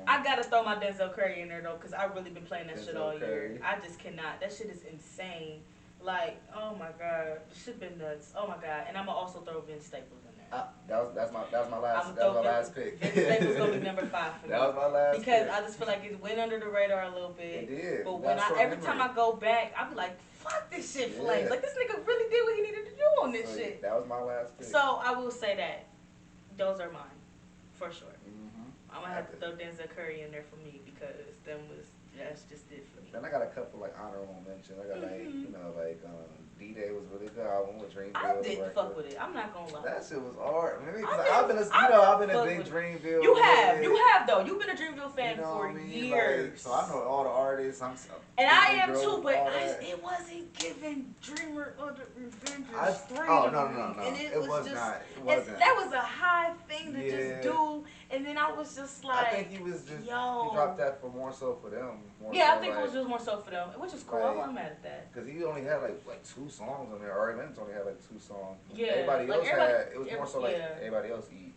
I gotta throw my Denzel Curry in there though, cause I've really been playing that shit all year. I just cannot. That shit is insane. Like, oh my god, this shit been nuts. Oh my god, and I'ma also throw Vince Staples in there. I'm that was my gonna last pick. Vince Staples gonna be number 5 for me. That was my last because pick. I just feel like it went under the radar a little bit. It did. But when every time I go back, I be like, fuck this shit, Flames. Like this nigga really did what he needed to do on this shit. That was my last pick. So I will say that those are mine for sure. I'm gonna have to throw Denzel Curry in there for me because that's just it for me. Then I got a couple like honorable mentions. I got like D-Day was a really good album with Dreamville. I didn't fuck with it. I'm not gonna lie. That shit was hard. Maybe I've been a big Dreamville. You have though. You've been a Dreamville fan for years. Like, so I know all the artists. And I am too, but it wasn't giving Dreamer or the Revengers 3. Oh no. And it was just, not. It wasn't. That was a high thing to just do. And then I was just like, I think he was just he dropped that for more so for them. I think it was just more so for them, which is cool. I wasn't mad at that. Because he only had like 2 songs on there. Ari Lennox only had like 2 songs. Yeah, everybody else had. It was more so like everybody else eat.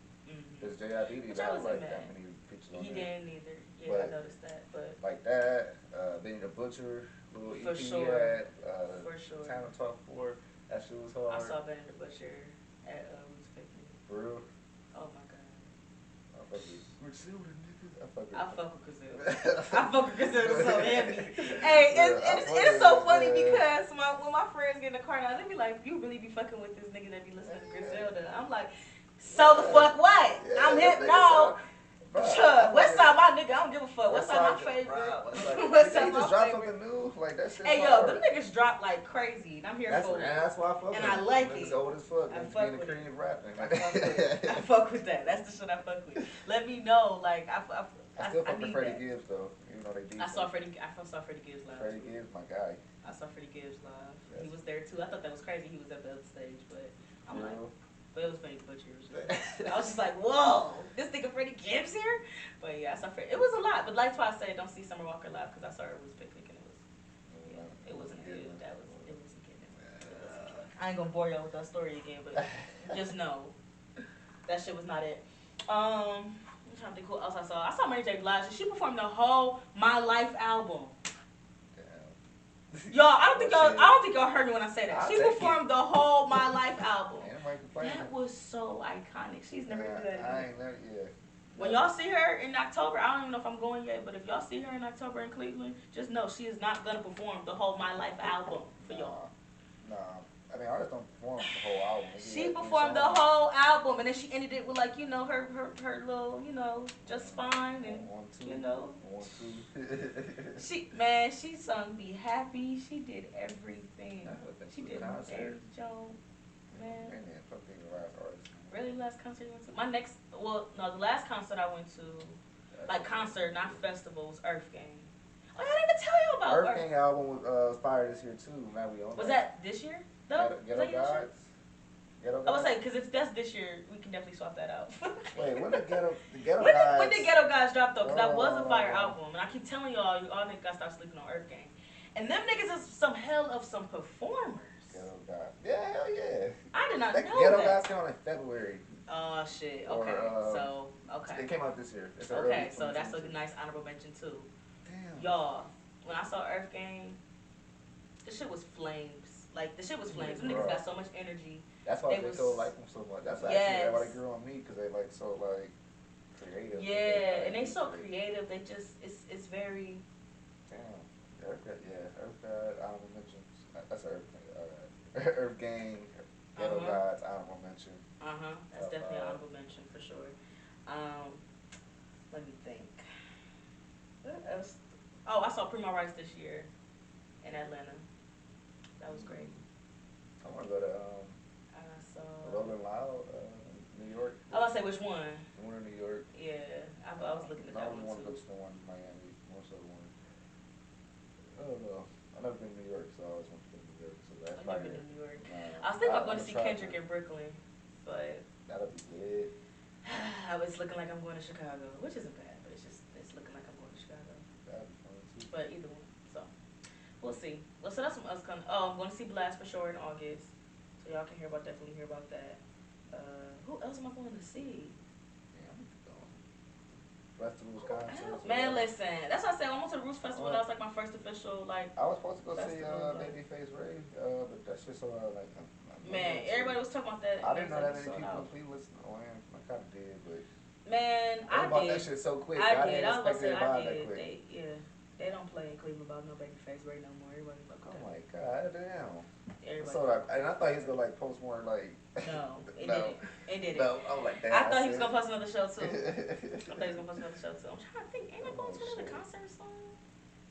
Because J.I.D. didn't have like that many pictures on there. He didn't either. Yeah, I noticed that. But like that, Benny the Butcher, little EP he had. For sure. Talent Talk 4. That shit was hard. I saw Benny the Butcher at Roots Picnic. For real? Oh my god. I fuck with Griselda, niggas. I fuck with Griselda. I fuck with Griselda so heavy. Hey, it's so funny because when my friends get in the car now, they be like, "You really be fucking with this nigga that be listening to Griselda?" I'm like, "So the fuck what? I'm hip now." West Side my nigga, I don't give a fuck. West Side my favorite. West Side my favorite. They just dropped something new, like that shit. Hey yo, them niggas drop like crazy, and I'm here for it. That's why I fuck with it. And I like it. It's old as fuck. I fuck with creative rapping. I fuck with that. That's the shit I fuck with. Let me know, like I still fuck with Freddie Gibbs though, even though they deep. I saw Freddie Gibbs live. Freddie Gibbs, my guy. I saw Freddie Gibbs live. He was there too. I thought that was crazy. He was at the other stage, but I'm like. But it was Benny Butcher. I was just like, whoa, this nigga Freddie Gibbs here? But yeah, I saw Freddie. It was a lot, but that's why I say don't see Summer Walker live because I saw her was picnic and it wasn't good. It wasn't good. I ain't gonna bore y'all with that story again, but just know that shit was not it. I'm trying to think who else I saw. I saw Mary J. Blige and she performed the whole My Life album. Y'all, I don't think y'all heard me when I say that. She performed the whole My Life album. That was so iconic. She's never do that again. I ain't never, When y'all see her in October, I don't even know if I'm going yet, but if y'all see her in October in Cleveland, just know she is not gonna perform the whole My Life album for y'all. Nah. I mean, artists don't perform the whole album. She performed the whole album, and then she ended it with like her little just fine and she sung Be Happy. She did everything. She did every joke. Man. Really, last concert you went to? The last concert I went to, like concert, not festival, was Earth Gang. Oh, I didn't even tell you about Earth Gang album was fired this year too. Now we own. Was that this year? Though? Ghetto Gods. I would say because if that's this year, we can definitely swap that out. Wait, when did Ghetto Gods? When did Ghetto Gods drop though? Because that was a fire album, and I keep telling y'all niggas gotta start sleeping on Earth Gang. And them niggas is some hell of some performers. Ghetto Gods. Yeah, hell yeah. I did not know Ghetto that. Gods came out in February. Oh shit. Okay. It came out this year. Okay, so that's a nice honorable mention too. Damn. Y'all, when I saw Earth Gang, the shit was flames. Like the shit was flames. Them niggas got so much energy. That's why they so like them so much. That's why actually everybody grew on me because they like so like creative. Yeah, and they so creative. They just it's very. Damn. Earth God, honorable mention. That's Earth Gang. Earth Gang, Ghetto Gods, honorable mention. That's definitely an honorable mention for sure. Let me think. What else? Oh, I saw Primo Rice this year in Atlanta. That was great. I want to go to I saw Rolling Loud, New York. I was about to say which one. The one in New York. Yeah, I was looking at that one too. I want to go to the one in Miami. More so the one. I don't know. I've never been to New York, so I always want to go to New York. So that's I've never been to New York. I was thinking about going to see Kendrick in Brooklyn, but that'll be lit. I was looking like I'm going to Chicago, which isn't bad, but it's looking like I'm going to Chicago. That'd be fun too. But either one, so we'll see. Well, so that's some us coming. Oh, I'm going to see Blast for sure in August, so y'all can definitely hear about that. Who else am I going to see? Yeah, I'm going. Festivals, concerts. Man, listen. That's why I said I went to the Roots Festival. That was like my first official like. I was supposed to go see festival, Babyface Ray, but that's just so like Man, everybody was talking about that. I didn't know that many sold people out. in Cleveland listen to Wham. I kind of did, but Man, they I bought did. that shit so quick. I did. didn't I was about to expect say it to I buy that did. quick. They don't play in Cleveland about no Babyface right no more. Everybody fuck with I'm that. like, God damn. Everybody. So and I thought he was gonna like post more like. No, it No. didn't. It didn't. No, I was like, damn. I thought he was gonna post another show too. I I'm thought he was gonna post another show too. I'm trying to think. Ain't I going to another shit. concert soon?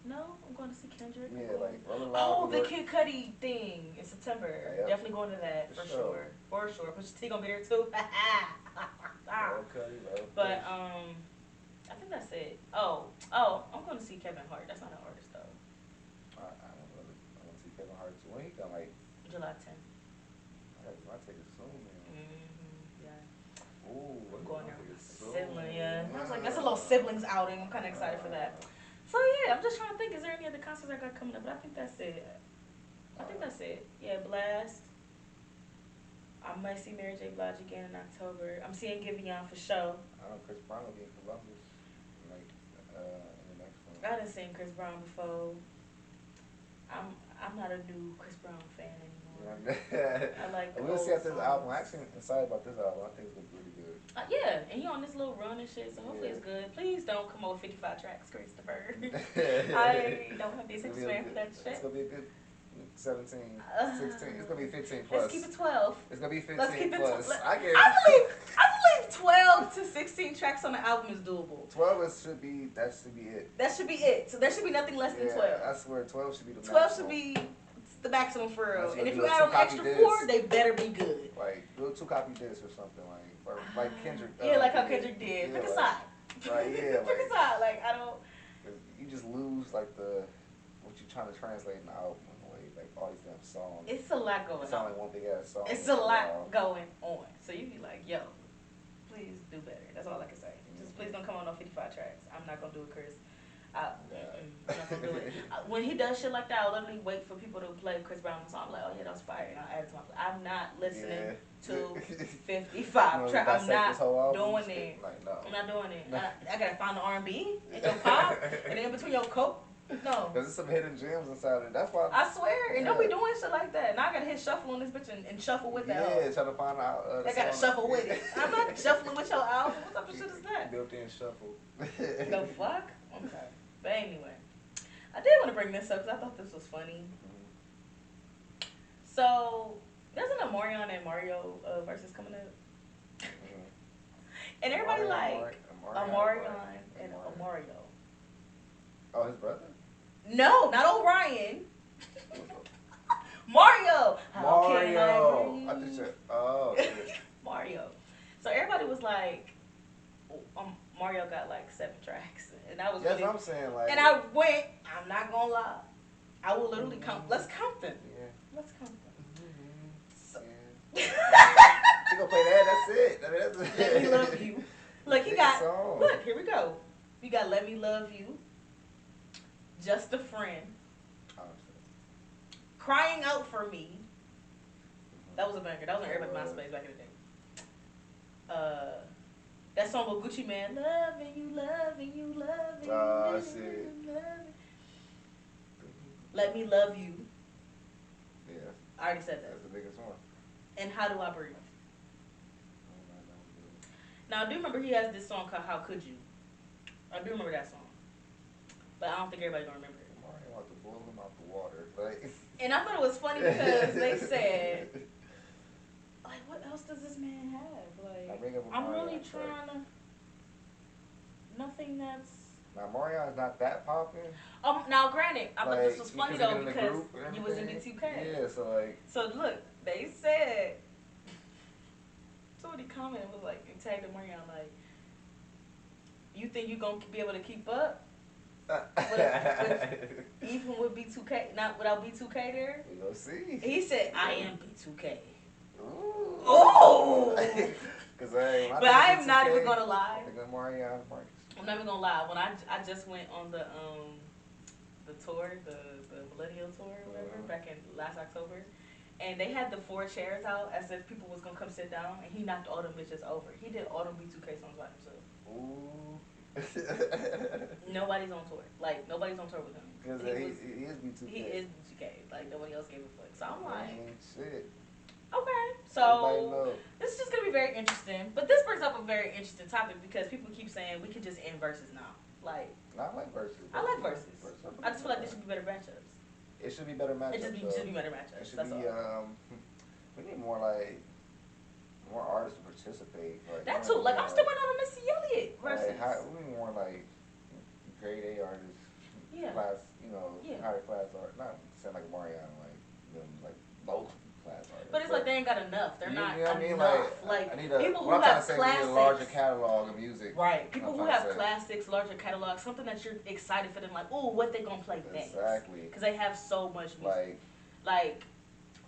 No, I'm going to see Kendrick. Yeah, like Rolling Loud. Oh, the Kid Cudi thing in September. Yep. Definitely going to that for sure. For sure. Pusha T gonna be there too. Cudi, bro. But I think that's it. Oh, I'm going to see Kevin Hart. That's not an artist though. I don't know. I want to see Kevin Hart too. When he come, like July 10th. I got my tickets soon, man. Yeah. Ooh, I'm going there with my soon. sibling. Yeah. I was like, that's a little siblings outing. I'm kind of excited for that. So yeah, I'm just trying to think. Is there any other concerts I got coming up? But I think that's it. Yeah, Blast. I might see Mary J. Blige again in October. I'm seeing Giveon for show. I know Chris Brown will be in Columbus, like in the next one. I done seen Chris Brown before. I'm not a new Chris Brown fan anymore. I like the we'll old see after this songs. album. I'm actually excited about this album. I think it's gonna be really good. Yeah, and he on this little run and shit, so hopefully it's good. Please don't come over 55 tracks, Christopher. I don't have the attention span for that shit. It's gonna be a good 17, 16. It's gonna be 15 plus. Let's keep it 12. It's gonna be 15 Let's keep it plus. I believe 12 to 16 tracks on the album is doable. 12 should be it. That should be it. So there should be nothing less than 12. I swear 12 should be the 12 maximum. should be the maximum for real. And if you do a add on an extra 4, they better be good. Like do a 2-copy disc or something like Kendrick. Yeah, like how Kendrick did. Yeah, Pick a side. Right, yeah. Pick a side. Like I don't. You just lose like what you're trying to translate in the album in a way. Like all these damn songs. It's a lot going on. It's only one big ass song. It's a lot going on. So you be like, yo, please do better. That's all I can say. Just please don't come on no 55 tracks. I'm not gonna do it, Chris. I'm not gonna do it. When he does shit like that, I'll literally wait for people to play Chris Brown's song. I'm like, oh yeah, that was fire. And I'll add it to my play. I'm not listening to 55 tracks. I'm not doing it. Like, no. I'm not doing it. I gotta find the R&B and your pop, and then in between your coke. No. Because there's some hidden gems inside it. That's why. I swear. And don't be doing shit like that. Now I gotta hit shuffle on this bitch and shuffle with that. Yeah, trying to find out. I gotta shuffle with it. I'm not shuffling with your album. What type of shit is that? Built-in shuffle. The fuck? Okay. But anyway, I did want to bring this up because I thought this was funny. So there's an Omarion and Mario versus coming up, and everybody Omarion and Mario. Oh, his brother? No, not Orion. Mario. How can I think so. Oh. Mario. So everybody was like, Mario got like 7 tracks. And I was That's what I'm saying. Like, and I went, I'm not gonna lie. I will literally count. Let's count them. Yeah. Let's count them. So. You gonna play that? That's it. I mean, that's Let Me Love You. Look, he got. Song. Look, here we go. We got Let Me Love You. Just a Friend. Crying Out for Me. That was a banger. That was on everybody's MySpace back in the day. That song with Gucci Man, loving you, loving you, loving you. Oh, shit. Let Me Love You. Yeah. I already said that. That's the biggest one. And How Do I Breathe? Now, I do remember he has this song called How Could You. I do remember that song. But I don't think everybody's going to remember it. Mario want to boil him out the water. Like. And I thought it was funny because they said, like, what else does this man have? Like, I'm really trying to. Nothing that's. Now Mario is not that popular. Now granted, I thought like, this was funny though because you was in B2K. Yeah, so like. So look, they said. Somebody commented was like, and tagged Mario like, you think you gonna be able to keep up? Even with B2K, not without B2K there. We gonna see. He said, I am B2K. Ooh. Oh! But I am not even gonna lie. I'm not even gonna lie. When I just went on the tour, the Millennial tour or whatever, back in last October, and they had the 4 chairs out as if people was gonna come sit down, and he knocked all them bitches over. He did all them B2K songs by himself. Ooh. Nobody's on tour. Like nobody's on tour with him. Because he is B2K. He is B2K. Like nobody else gave a fuck. So I'm like, shit. okay. Everybody So know. this is just gonna be very interesting. But this brings up a very interesting topic because people keep saying we could just end verses now. Like I like verses. I like verses. I just feel like there should be better matchups. It should be better matchups. It should be better It matchups. should That's be all. we need more like more artists to participate. Like That too. Like I'm still waiting on a Missy Elliott versus. we need more like grade A artists. Yeah. Class, Yeah. higher class art. Not saying like Mariana, like them, like low class artists. But it's like they ain't got enough. They're not You know what I mean? enough. Like I need people who what I'm trying have to say, classics. we need a larger catalog of music. Right. People who have say. classics, larger catalogs, something that you're excited for them. Like, ooh, what they gonna play next? Exactly. Because they have so much music. Like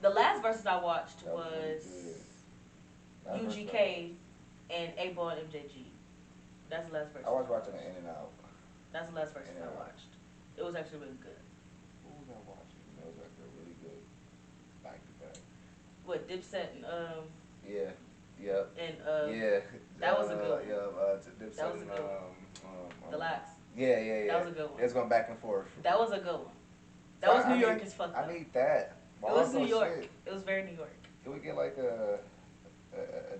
the last verses I watched was really UGK and A-Ball and MJG. That's the last verse. I was watching it In and Out. That's the last verses I watched. It was actually really good. What was I watching? It was like really good. Back to back. What, Dipset and Yeah. Yep. And yeah. That was a good one. Yeah. Dipset That was a good one. The Locks. Yeah. That was a good one. It's going back and forth. That was a good one. That was New York as fuck. I need that. It was New York. It was very New York. Can we get like a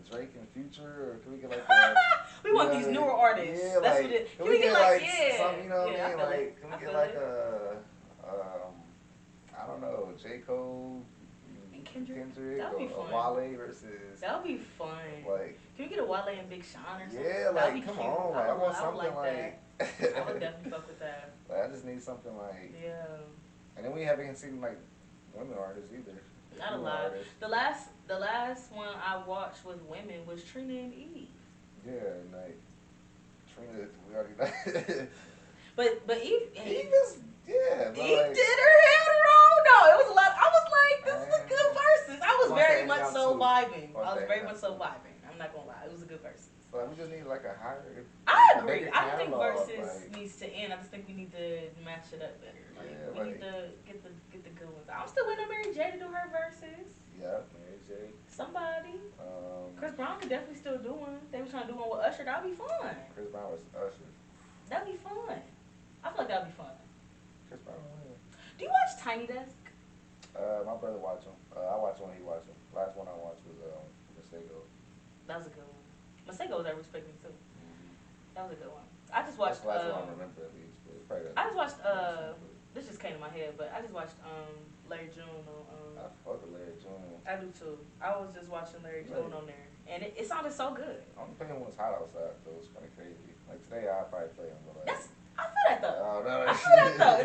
Drake and Future, or can we get like we want these newer artists. Yeah, that's like, what it. Can we get like yeah, some, you know what yeah, I mean? Like, can we get like it. I don't know, J. Cole and Kendrick, or Wale versus. That would be fun. Like, can we get a Wale and Big Sean or something? Yeah, like come on, like I want something like that. I would definitely fuck with that. Like I just need something like. Yeah. And then we haven't seen like women artists either. Not a lot. The last one I watched with women was Trina and Eve. Yeah, and like Trina, we already know. But Eve is Eve like, did her head wrong. No, it was a lot. I was like, this is a good versus. I was very much so vibing. I was very much so vibing. I'm not gonna lie, it was a good versus. So we just need like a higher. I agree. I don't think versus needs to end. I just think we need to match it up better. Like, we need to get the good ones. I'm still waiting on Mary J to do her verses. Yeah, Mary J. Somebody. Chris Brown could definitely still do one. They were trying to do one with Usher. That'd be fun. Chris Brown was Usher. That'd be fun. I feel like that'd be fun. Chris Brown. Do you watch Tiny Desk? My brother watched him. I watched one. He watched him. Last one I watched was Masego. That was a good one. Masego was ever respecting too. That was a good one. I just watched. That's the last one I remember at least. But I just watched. This just came to my head, but I just watched Larry June on. I fuck with Larry June. I do too. I was just watching Larry June on there, and it sounded so good. I'm playing when it's hot outside, though. It's kind of crazy. Like today, I'll probably play him, but like. I feel that though. Oh, no, I feel that though.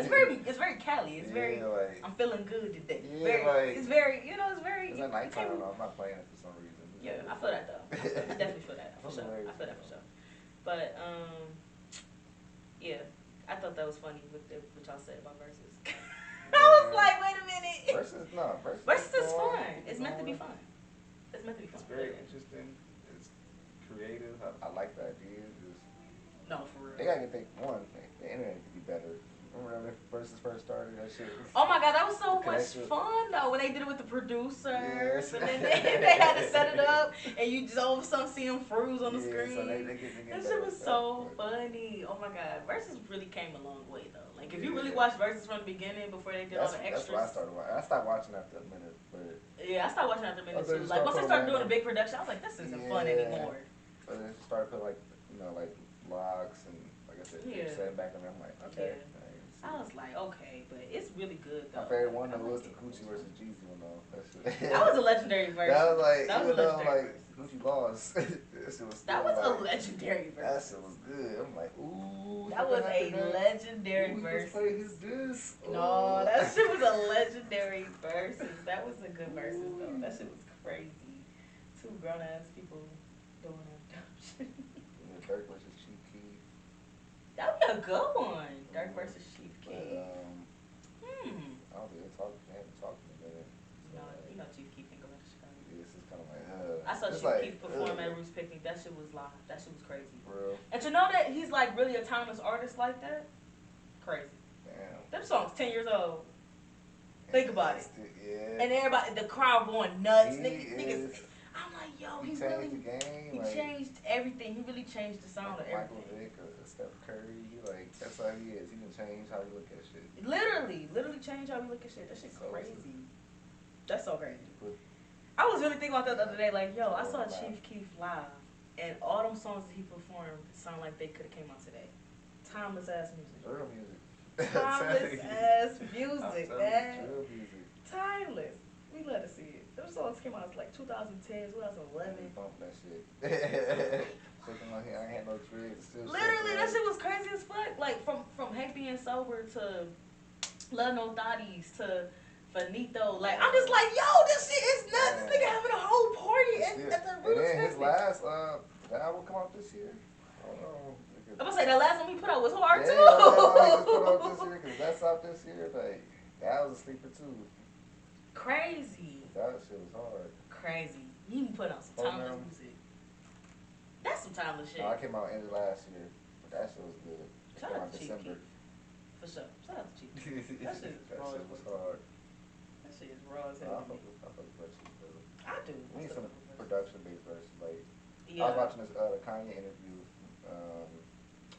It's very Cali. It's very. Like, I'm feeling good today. Yeah, it's very. It's very. It's at nighttime. I'm not playing it for some reason. Yeah, I feel that though. I definitely feel that for sure. I feel that for sure. But yeah, I thought that was funny what y'all said about verses. I was like, wait a minute. Versus is fun. It's meant to be fun. It's meant to be fun. It's very interesting. It's creative. I like the idea. No, for real. They gotta get the internet could be better. Remember when Versus first started? That shit. Oh my god, that was so much fun though when they did it with the producers, and then they had to set it up, and you just all of a sudden see them freeze on the screen. So they that shit was so funny. Oh my god, Versus really came a long way though. Like if you really watched Versus from the beginning before they did all the extras. That's what I started watching. I stopped watching after a minute, but yeah, I stopped watching after a minute too. Like once they started doing a big production, I was like, this isn't fun anymore. But then started putting like locks and like I said, setting back on there. I'm like, okay. Yeah. I was like, okay, but it's really good though. My favorite one though was the Gucci versus Jeezy one though. That was a legendary version. That was like, that was a legendary Gucci lost. That was a legendary version. That shit was good. I'm like, ooh. That was a legendary version. Play his disc. No, that shit was a legendary versus. That was a good versus though. That shit was crazy. Two grown ass people doing that dumb shit. Dirk versus Chief Keef. That would be a good one. Dirk versus Chief Keef. I don't think they haven't talked in a minute. So, you know Chief Keef can go back to Chicago. Yeah, it's just kind of like, I saw Chief Keef perform at Roots Picnic. That shit was live. That shit was crazy. For real? And to know that he's like really a timeless artist like that, crazy. Damn. Them songs 10 years old. Think about it. Yeah. And everybody, the crowd going nuts. Niggas, I'm like, yo, he really changed the game. He changed everything. He really changed the sound of everything. Michael Vick or Steph Curry, that's how he is. He can change how we look at shit. Literally change how we look at shit. That shit's crazy. That's so crazy. I was really thinking about that the other day. Like, yo, I saw Chief Keef live, and all them songs that he performed sound like they could have came out today. Timeless ass music. Drill music. Timeless ass music, man. Drill music. Timeless. We love to see it. Those songs came out like 2010, 2011. Bump that shit. Shaking my head. I ain't had no dreads. Literally, that shit was crazy as fuck. Like from Hate Being Sober to Love No Thotties to Finito. Like I'm just like, yo, this shit is nuts. This nigga having a whole party at the Roots. And then his last album come out this year. I'm gonna say that last one he put out was hard too. Yeah, he just put out this year because that's out this year. Like that was a sleeper too. Crazy. That shit was hard. Crazy. He even put out some timeless music. That's some timeless shit. No, I came out end of last year, but that shit was good. Shout out to December. For sure. Shout out to Chief. That shit is that raw. shit was hard. That shit is raw as hell. I fuck with that shit, though. I do. We need some production-based verses. Like, yeah. I was watching this the Kanye interview,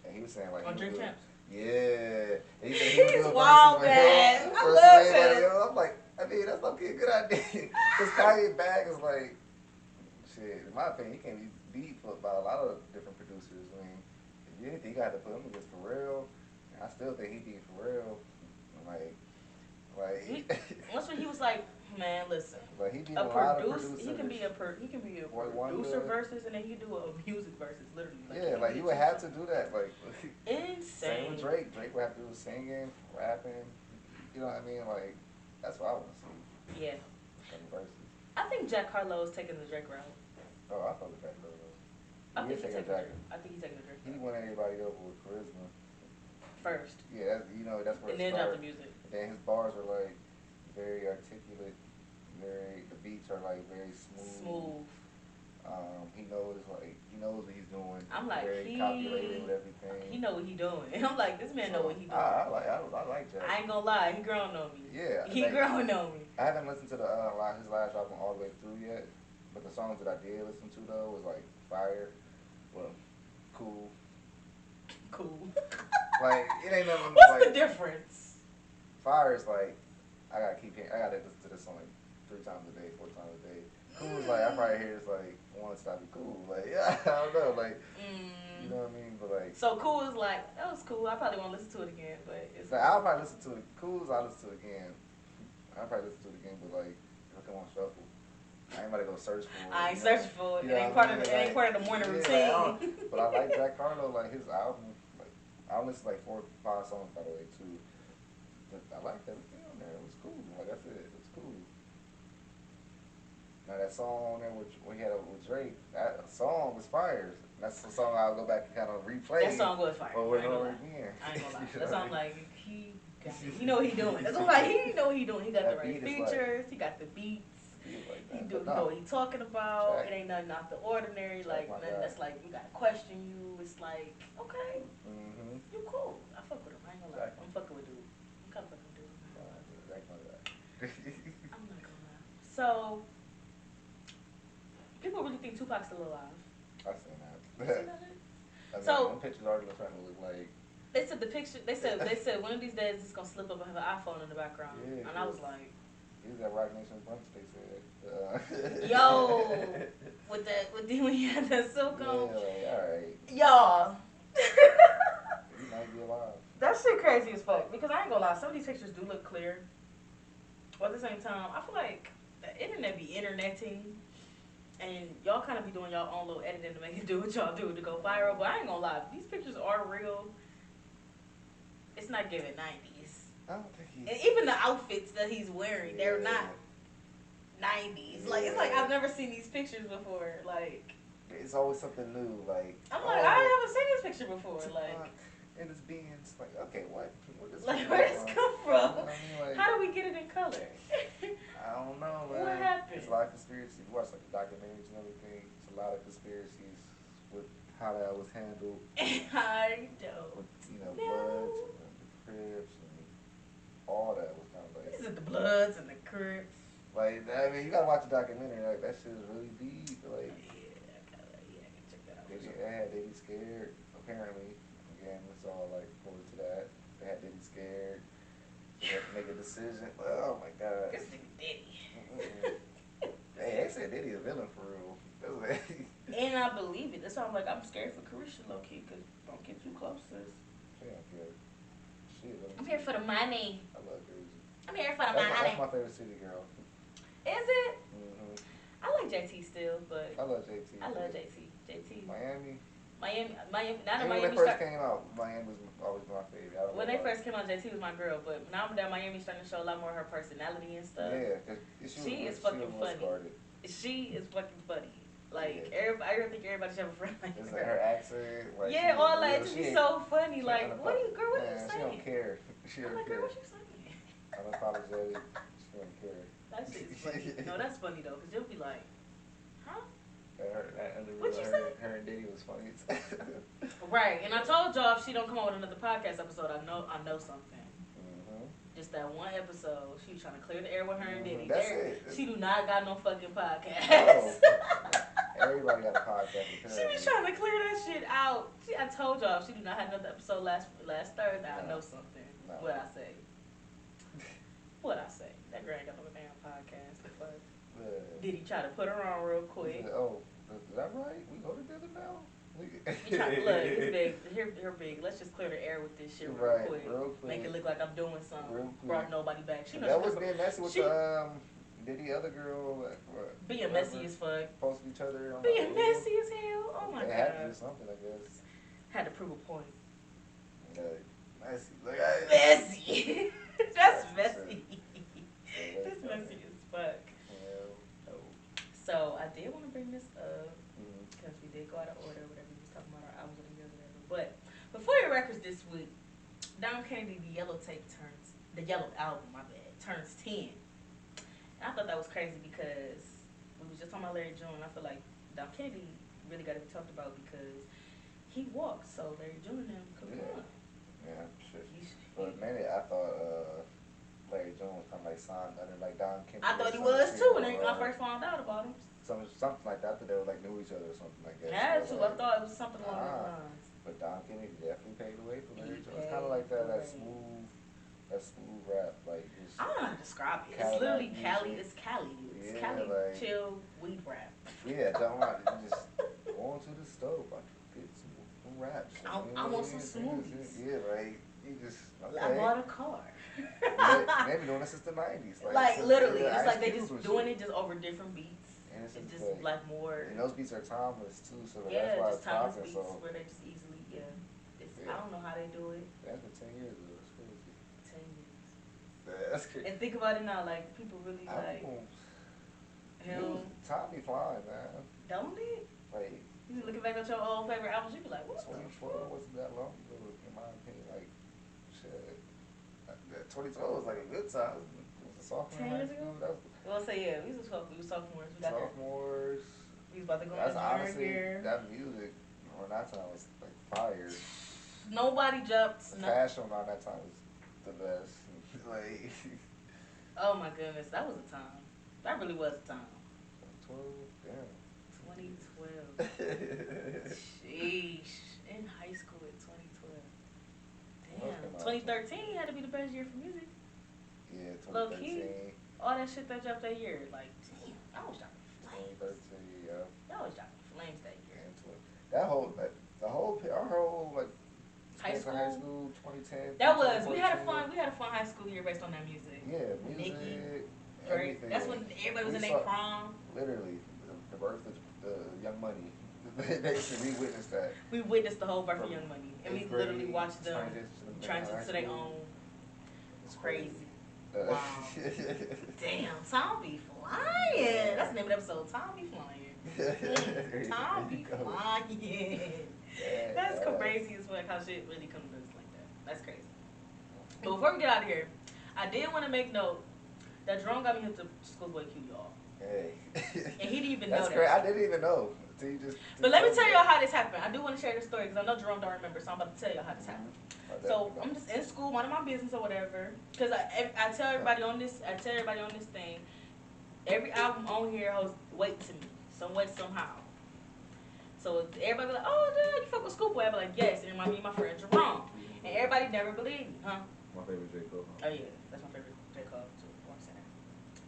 and he was saying like on Drink Champs. Yeah. He said he's wild, man. I love him. I'm like, I mean, that's not a good idea. Because Kanye bag is like, shit. In my opinion, he can't be beat by a lot of different producers. I mean, if you anything, you got to put him against Pharrell. I still think he beat Pharrell. Like. That's when he was like, man, listen. Like he beat a a lot of producers. He can be a producer versus, and then he can do a music versus, literally. Like, yeah, like you would have to do that. Like insane. Same with Drake. Drake would have to do singing, rapping. You know what I mean? Like that's what I want to see. Yeah. Verses. I think Jack Harlow is taking the Drake route. Oh, I thought Jack Harlow. I think he's taking the Drake. He won everybody over with charisma. First. Yeah, that's where. And then dropped the music. And then his bars are like very articulate. The beats are like very smooth. He knows what he's doing. I'm like, very calculated with everything. He know what he doing. I'm like, this man know what he doing. I like Jack. I ain't gonna lie, he growing on me. Yeah, he growing on me. I haven't listened to his last album all the way through yet, but the songs that I did listen to though was like Fire, well, Cool. Like it ain't nothing. What's the difference? Fire is like I gotta listen to this song like 3 times a day, 4 times a day. Cool is like I probably hear this like once I be cool. Like yeah, I don't know, like you know what I mean? But like so Cool is like that was cool. I probably won't listen to it again, but it's like, I'll probably listen to it. Cool is I'll listen to it again. I'll probably listen to it again, but like it'll come on shuffle. I ain't about to go search for it. I ain't searching for it. It ain't part of the morning routine. Like, but I like Jack Harlow, like his album. Like I listened to like 4 or 5 songs by the way too. But I liked everything on there. It was cool. Like I said, it was cool. Now that song on there which we had with Drake, that song was fire. That's the song I'll go back and kind of replay. That song was fire. Over and over again. I ain't gonna lie. That song like he know what he doing. That's what he know what he doing. He got the right features. He got the beats. He know what he talking about. It ain't nothing out the ordinary. Like nothing that's like we gotta question you. It's like okay, you cool. I fuck with him. I ain't gonna lie. I'm fucking with dude. I'm kind of fucking with dude. I'm not gonna lie. So people really think Tupac's still alive. I seen that. You seen that? I mean, so them pictures are starting to look like. They said the picture. They said one of these days it's gonna slip up and have an iPhone in the background. Yeah, and I was like. He was at Rock Nation brunch. They said. Yo, when he had that silk on. Yeah, all right. Y'all. He might be alive. That shit crazy as fuck. Because I ain't gonna lie, some of these pictures do look clear. But at the same time, I feel like the internet be interneting. And y'all kind of be doing y'all own little editing to make it do what y'all do to go viral. But I ain't gonna lie, these pictures are real. It's not giving 90s. I don't think he's... And even the outfits that he's wearing, they're not 90s. Like, it's like I've never seen these pictures before. Like... It's always something new. Like... I'm like, I haven't seen this picture before. Like... And it's being... Like, okay, what? Like, where does this come from? You know what I mean? Like, how do we get it in color? I don't know, man. What happened? It's a lot of conspiracies. You watch, like, the documentaries and everything. It's a lot of conspiracies with how that was handled. I know. With, Bloods and the Crips and all that was kind of like... Is it the Bloods and the Crips? Like, I mean, you gotta watch the documentary. Like, that shit is really deep. Like, I can check that out. They be scared, apparently. Again, it's all, like, forward to that. They had Diddy scared. They had to make a decision. Oh, my God. This nigga Diddy. Hey, they said Diddy a villain for real. And I believe it. That's why I'm like, I'm scared for Carisha low key, cause don't get too close, sis. She don't care. She a villain. I'm here for the money. I love Carisha. I'm here for the That's money. my favorite city girl. Is it? Mm-hmm. I like JT still, but I love JT. I love JT. JT. Miami. Now that When Miami they first came out, Miami was always my favorite. When they first came out, JT was my girl, but now that Miami's starting to show a lot more of her personality and stuff. Yeah, cause she is fucking funny. She is fucking funny. Like I don't think everybody should have a friend like her. Her accent, like yeah, all that. It's just so funny. Like, what are you saying? She don't care. She don't I'm like, care. girl, what you saying? Unapologetic. She don't care. That shit's funny. No, that's funny though, cause you'll be like, huh? What you say? Her and Diddy was funny. Right, and I told y'all if she don't come on with another podcast episode, I know something. Just that one episode, she was trying to clear the air with her and Diddy. That's it. She do not got no fucking podcast. No. Everybody got a podcast. She was trying to clear that shit out. I told y'all if she do not have another episode last Thursday, I know something. No. What I say? That girl ain't got no damn podcast. The fuck? Diddy try to put her on real quick. Oh, is that right? We go together now? He trying to look, it's big. Here big. Let's just clear the air with this shit real quick. Make it look like I'm doing something. Brought nobody back. She that was being messy with the Diddy other girl. Being messy as fuck. Posting each other. Being messy as hell. Oh my god. They had to do something, I guess. Had to prove a point. Messy. Messy. That's messy. That's messy as fuck. So I did want to bring this up because we did go out of order, whatever we was talking about our albums of the year, whatever. But before your records this week, Dom Kennedy, the Yellow Album, turns 10. And I thought that was crazy because we was just talking about Larry June. I feel like Dom Kennedy really got to be talked about because he walked, so Larry June and him could run. Yeah, sure. For a minute, I thought Larry June was kind of like signed under like Dom Kennedy. I thought he was too when I first found out about him. Something like that. I thought they were like knew each other or something like that. Had to. I thought it was something along those lines. But Dom Kennedy definitely paved the way for Larry June. It's kind of like that smooth rap. Like I don't know how to describe it. It's literally Cali. It's Cali. It's Cali like, chill weed rap. Yeah, don't like just going to the stove. I get some raps. I want some smoothies. Yeah, like you just. Okay. I bought a car. Maybe doing this since the 90s. Like literally, it's like they just doing it just over different beats. And it's just like more. And those beats are timeless too, so yeah, that's why just it's timeless popping. beats where they just easily I don't know how they do it. That's been 10 years ago. It's crazy. 10 years. That's crazy. And think about it now, like people really like. Time be flying, man. Don't it? Like. You looking back at your old favorite albums, you be like, what? 2012 wasn't that long ago, in my opinion. Like, shit. 2012 was like a good time. It was a sophomore 10 years ago? Well, say yeah, we was sophomores. We got sophomores. We was about to go That's in honestly, year. that music around that time was like fire. Nobody jumped. The fashion around that time was the best. Like. Oh my goodness, that was a time. That really was a time. 12, damn. 2012. Sheesh. In high school in 2012. Damn. 2013 had to be the best year for music. Yeah, 2013. Low key. All that shit that dropped that year. Like, damn. I was dropping flames. 2013, yeah. Y'all was dropping flames that year. That whole, like, our whole, like, high school 2010. That was, we had a fun high school year based on that music. Yeah, music. Nicki, everything. That's when everybody was in their prom. Literally, the birth of the Young Money. We witnessed that. We witnessed the whole birth of Young Money, and we literally watched them transition to their own. It's crazy. Wow. Damn, Tom be flying. That's the name of the episode. Tom be flying. Tom be flying. That's crazy as fuck how shit really comes to us like that. That's crazy. But before we get out of here, I did want to make note that Jerome got me hip to Schoolboy Q, y'all. Hey. And he didn't even know That's that. great. I didn't even know. But let me tell y'all how this happened. I do want to share this story because I know Jerome don't remember, so I'm about to tell y'all how this happened. So I'm just in school, minding my business or whatever. Because I tell everybody on this, thing, every album on here holds weight to me, some way, somehow. So everybody be like, oh, dude, you fuck with Schoolboy. I be like, yes, and me and my friend Jerome. And everybody never believed me, huh? My favorite J. Cole. Oh, yeah, that's my favorite J. Cole, too.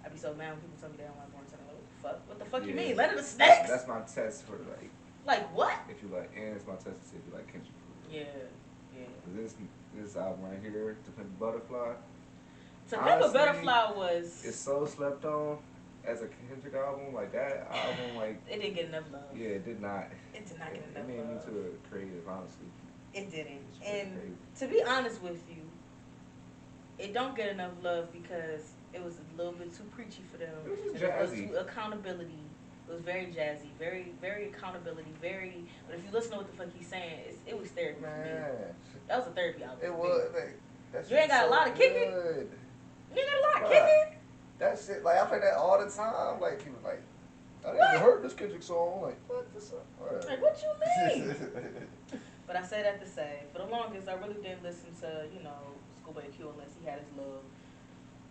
I be so mad when people tell me they don't like Born Center. Like, what the fuck? What the fuck you Yeah. mean? Land of the Snakes? That's my test for like. Like what? If you like, and it's my test to see if you like Kendrick. Yeah, yeah. This album right here, To Pimp a Butterfly. To Pimp a Butterfly was. It's so slept on as a Kendrick album. Like that album, like it didn't get enough love. Yeah, it did not. It did not get enough love. It made me to a creative, honestly. It didn't. And crazy. To be honest with you, it don't get enough love because it was a little bit too preachy for them. It was jazzy. It was too accountability. It was very jazzy, very, very accountability, very. But if you listen to what the fuck he's saying, it was therapy for me. That was a therapy album. It was. Like, you ain't got a lot of kicking. You ain't got a lot of kicking. That shit, like I play that all the time. Like people like, I didn't even heard this Kendrick song. Like what this song? Like what you mean? But I say that to say, for the longest, I really didn't listen to Schoolboy Q unless he had his little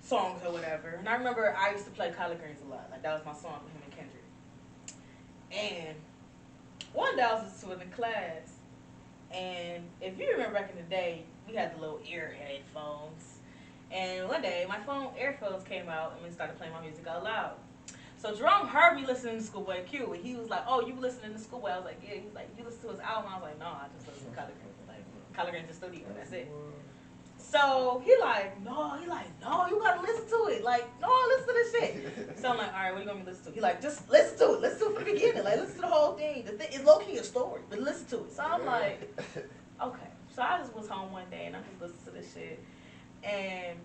songs or whatever. And I remember I used to play Collard Greens a lot. Like that was my song for him and Kendrick. And one day I was listening to it in class, and if you remember back in the day, we had the little ear headphones. And one day my earphones came out and we started playing my music out loud. So Jerome heard me listening to Schoolboy Q, and he was like, "Oh, you listening to Schoolboy?" I was like, "Yeah." He was like, "You listen to his album?" I was like, "No, I just listen to Collard Greens. Like Collard Greens in the studio. That's it." So he like, "No," you gotta listen to it. Like, no, listen to this shit. So I'm like, all right, what do you want me to listen to? He like, just listen to it. Listen to it from the beginning. Like, listen to the whole thing. The thing it's low key a story, but listen to it. So I'm like, okay. So I just was home one day and I just listened to this shit. And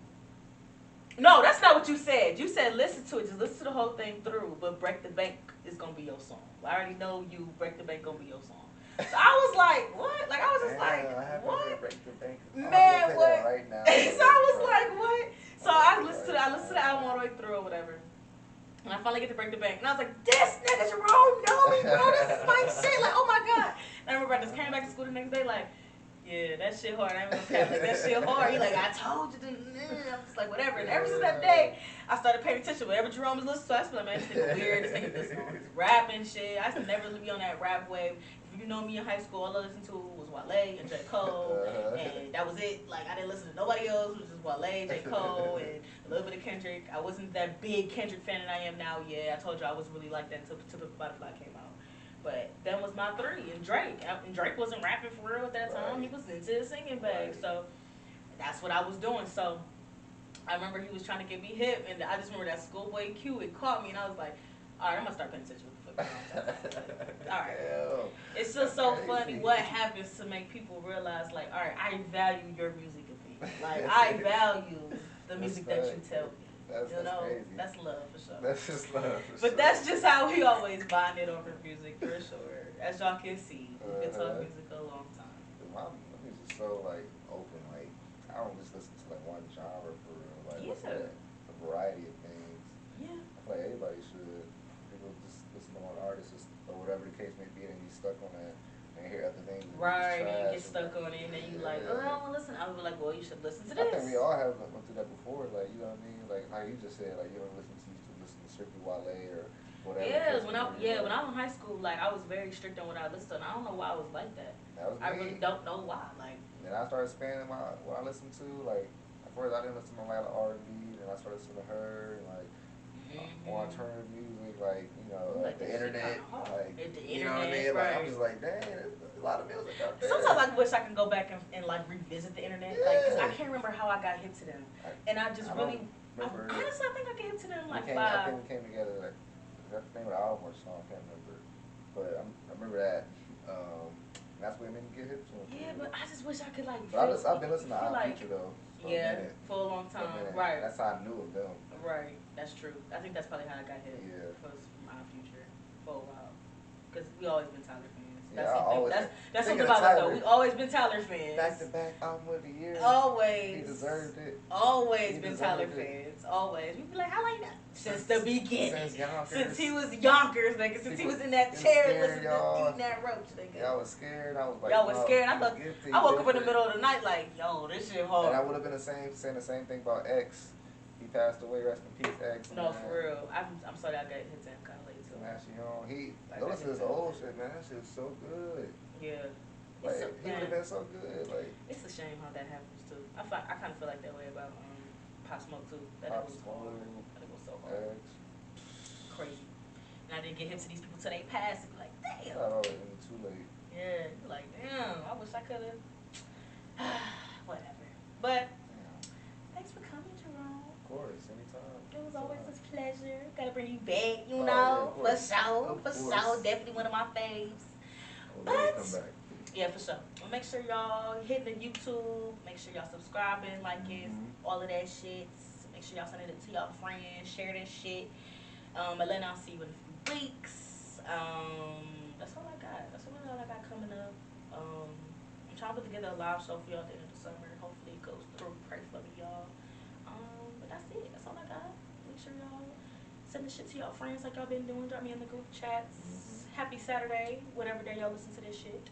no, that's not what you said. You said listen to it. Just listen to the whole thing through. But Break the Bank is gonna be your song. I already know you. Break the Bank gonna be your song. So I was like, what? Like I was just like, what? Break the Bank. Man, what? Right now. So I was like, what? So I listened to the album all the way through or whatever. And I finally get to Break the Bank. And I was like, this nigga Jerome know me, bro. This is my shit. Like, oh my God. And I remember I just came back to school the next day like, yeah, that shit hard. I ain't gonna cap. Like, that shit hard. He like, I told you to. I'm just like, whatever. And ever since that day, I started paying attention. Whatever Jerome was listening to, I was like, man, this nigga weird. This nigga listening on his rapping shit. I used to never be on that rap wave. If you know me in high school, all I listened to was Wale and J. Cole. And that was it. Like, I didn't listen to nobody else. It was just Wale, J. Cole, and a little bit of Kendrick. I wasn't that big Kendrick fan that I am now. Yeah, I told you I was really like that until To Pimp a Butterfly came out. But that was my three. And Drake wasn't rapping for real at that time. He was into his singing bag. So that's what I was doing. So I remember he was trying to get me hip. And I just remember that Schoolboy Q, it caught me. And I was like, all right, I'm going to start paying attention to what the fuck. All right. It's just so funny what happens to make people realize, like, all right, I value your music opinion. Like, I value the music that you tell me. That's crazy. That's love for sure. That's just love for But that's just how we always bonded over music for sure. As y'all can see, we've been talking music a long time. My music's so like open. Like I don't just listen to like one genre for real. Like listen to a variety of things. Yeah. I feel like everybody should. People just listen to one artist or whatever the case may be, and be stuck on that. And hear other things. Right, and you get stuck on it, and then you like, oh, I don't want to listen. I was like, well, you should listen to this. I think we all have went through that before, like, you know what I mean? Like, how you just said, like, you don't listen to strictly Wale or whatever. Yeah, when I was in high school, like, I was very strict on what I listened to, and I don't know why I was like that. I really don't know why, like. Then I started expanding what I listened to, like, at first I didn't listen to a lot of R&B, then I started listening to her, and, like, more alternative music, like, you know, like the internet, like, you know what I mean? Like, I'm just like, dang, there's a lot of music out there. Sometimes I wish I can go back and like revisit the internet, like, cause I can't remember how I got hit to them, and I just honestly I think I got hit to them like I think we came together, like, that's the name of the album or song, I can't remember, but I remember that. That's what made me get hit to them. Yeah, but I just wish I could like. But I've been listening to Our Future though. For a long time, right? That's how I knew of them. Right, that's true. I think that's probably how I got hit. Yeah. Was Our Future for a while, because we always been Tyler fans. Yeah, that's something about us though. We always been Tyler fans. Back to back album of the year. Always. He deserved it. Always been Tyler fans. Always. We be like, how long you know? Since the beginning. Since he was Yonkers, nigga. Since he was in that chair listening to eating that roach, nigga. Y'all was scared. I was like, y'all was scared. I thought I woke up in the middle of the night like, yo, this shit hard. And I would have been saying the same thing about X. He passed away. Rest in peace, X. No, for real. I'm sorry I got hit to him kind of late too. Go listen to his old shit, man. That shit's so good. Yeah. Like, he would have been so good. Like, it's a shame how that happens too. I kind of feel like that way about Pop Smoke too. Pop was Smoke, hard. That was so hard. X. Crazy. And I didn't get hip to these people till they passed. Like, damn. Not already too late. Yeah, like, damn. I wish I could have. Whatever. But thanks for coming, Jerome. Of course, anytime. It was always a pleasure. Gotta bring you back, you Oh, know, yeah, for sure, for course. sure. Definitely one of my faves. But come back. Yeah, for sure. Well, make sure y'all hitting the YouTube. Make sure y'all subscribing, liking, all of that shit. Make sure y'all sending it to y'all friends. Share that shit. And then I'll see you in a few weeks. That's all I got. That's all I got coming up. I'm trying to put together a live show for y'all at the end of the summer. Hopefully it goes through. Pray for me, y'all. But that's it. That's all I got. Make sure y'all send the shit to y'all friends like y'all been doing. Drop me in the group chats. Happy Saturday, whatever day y'all listen to this shit.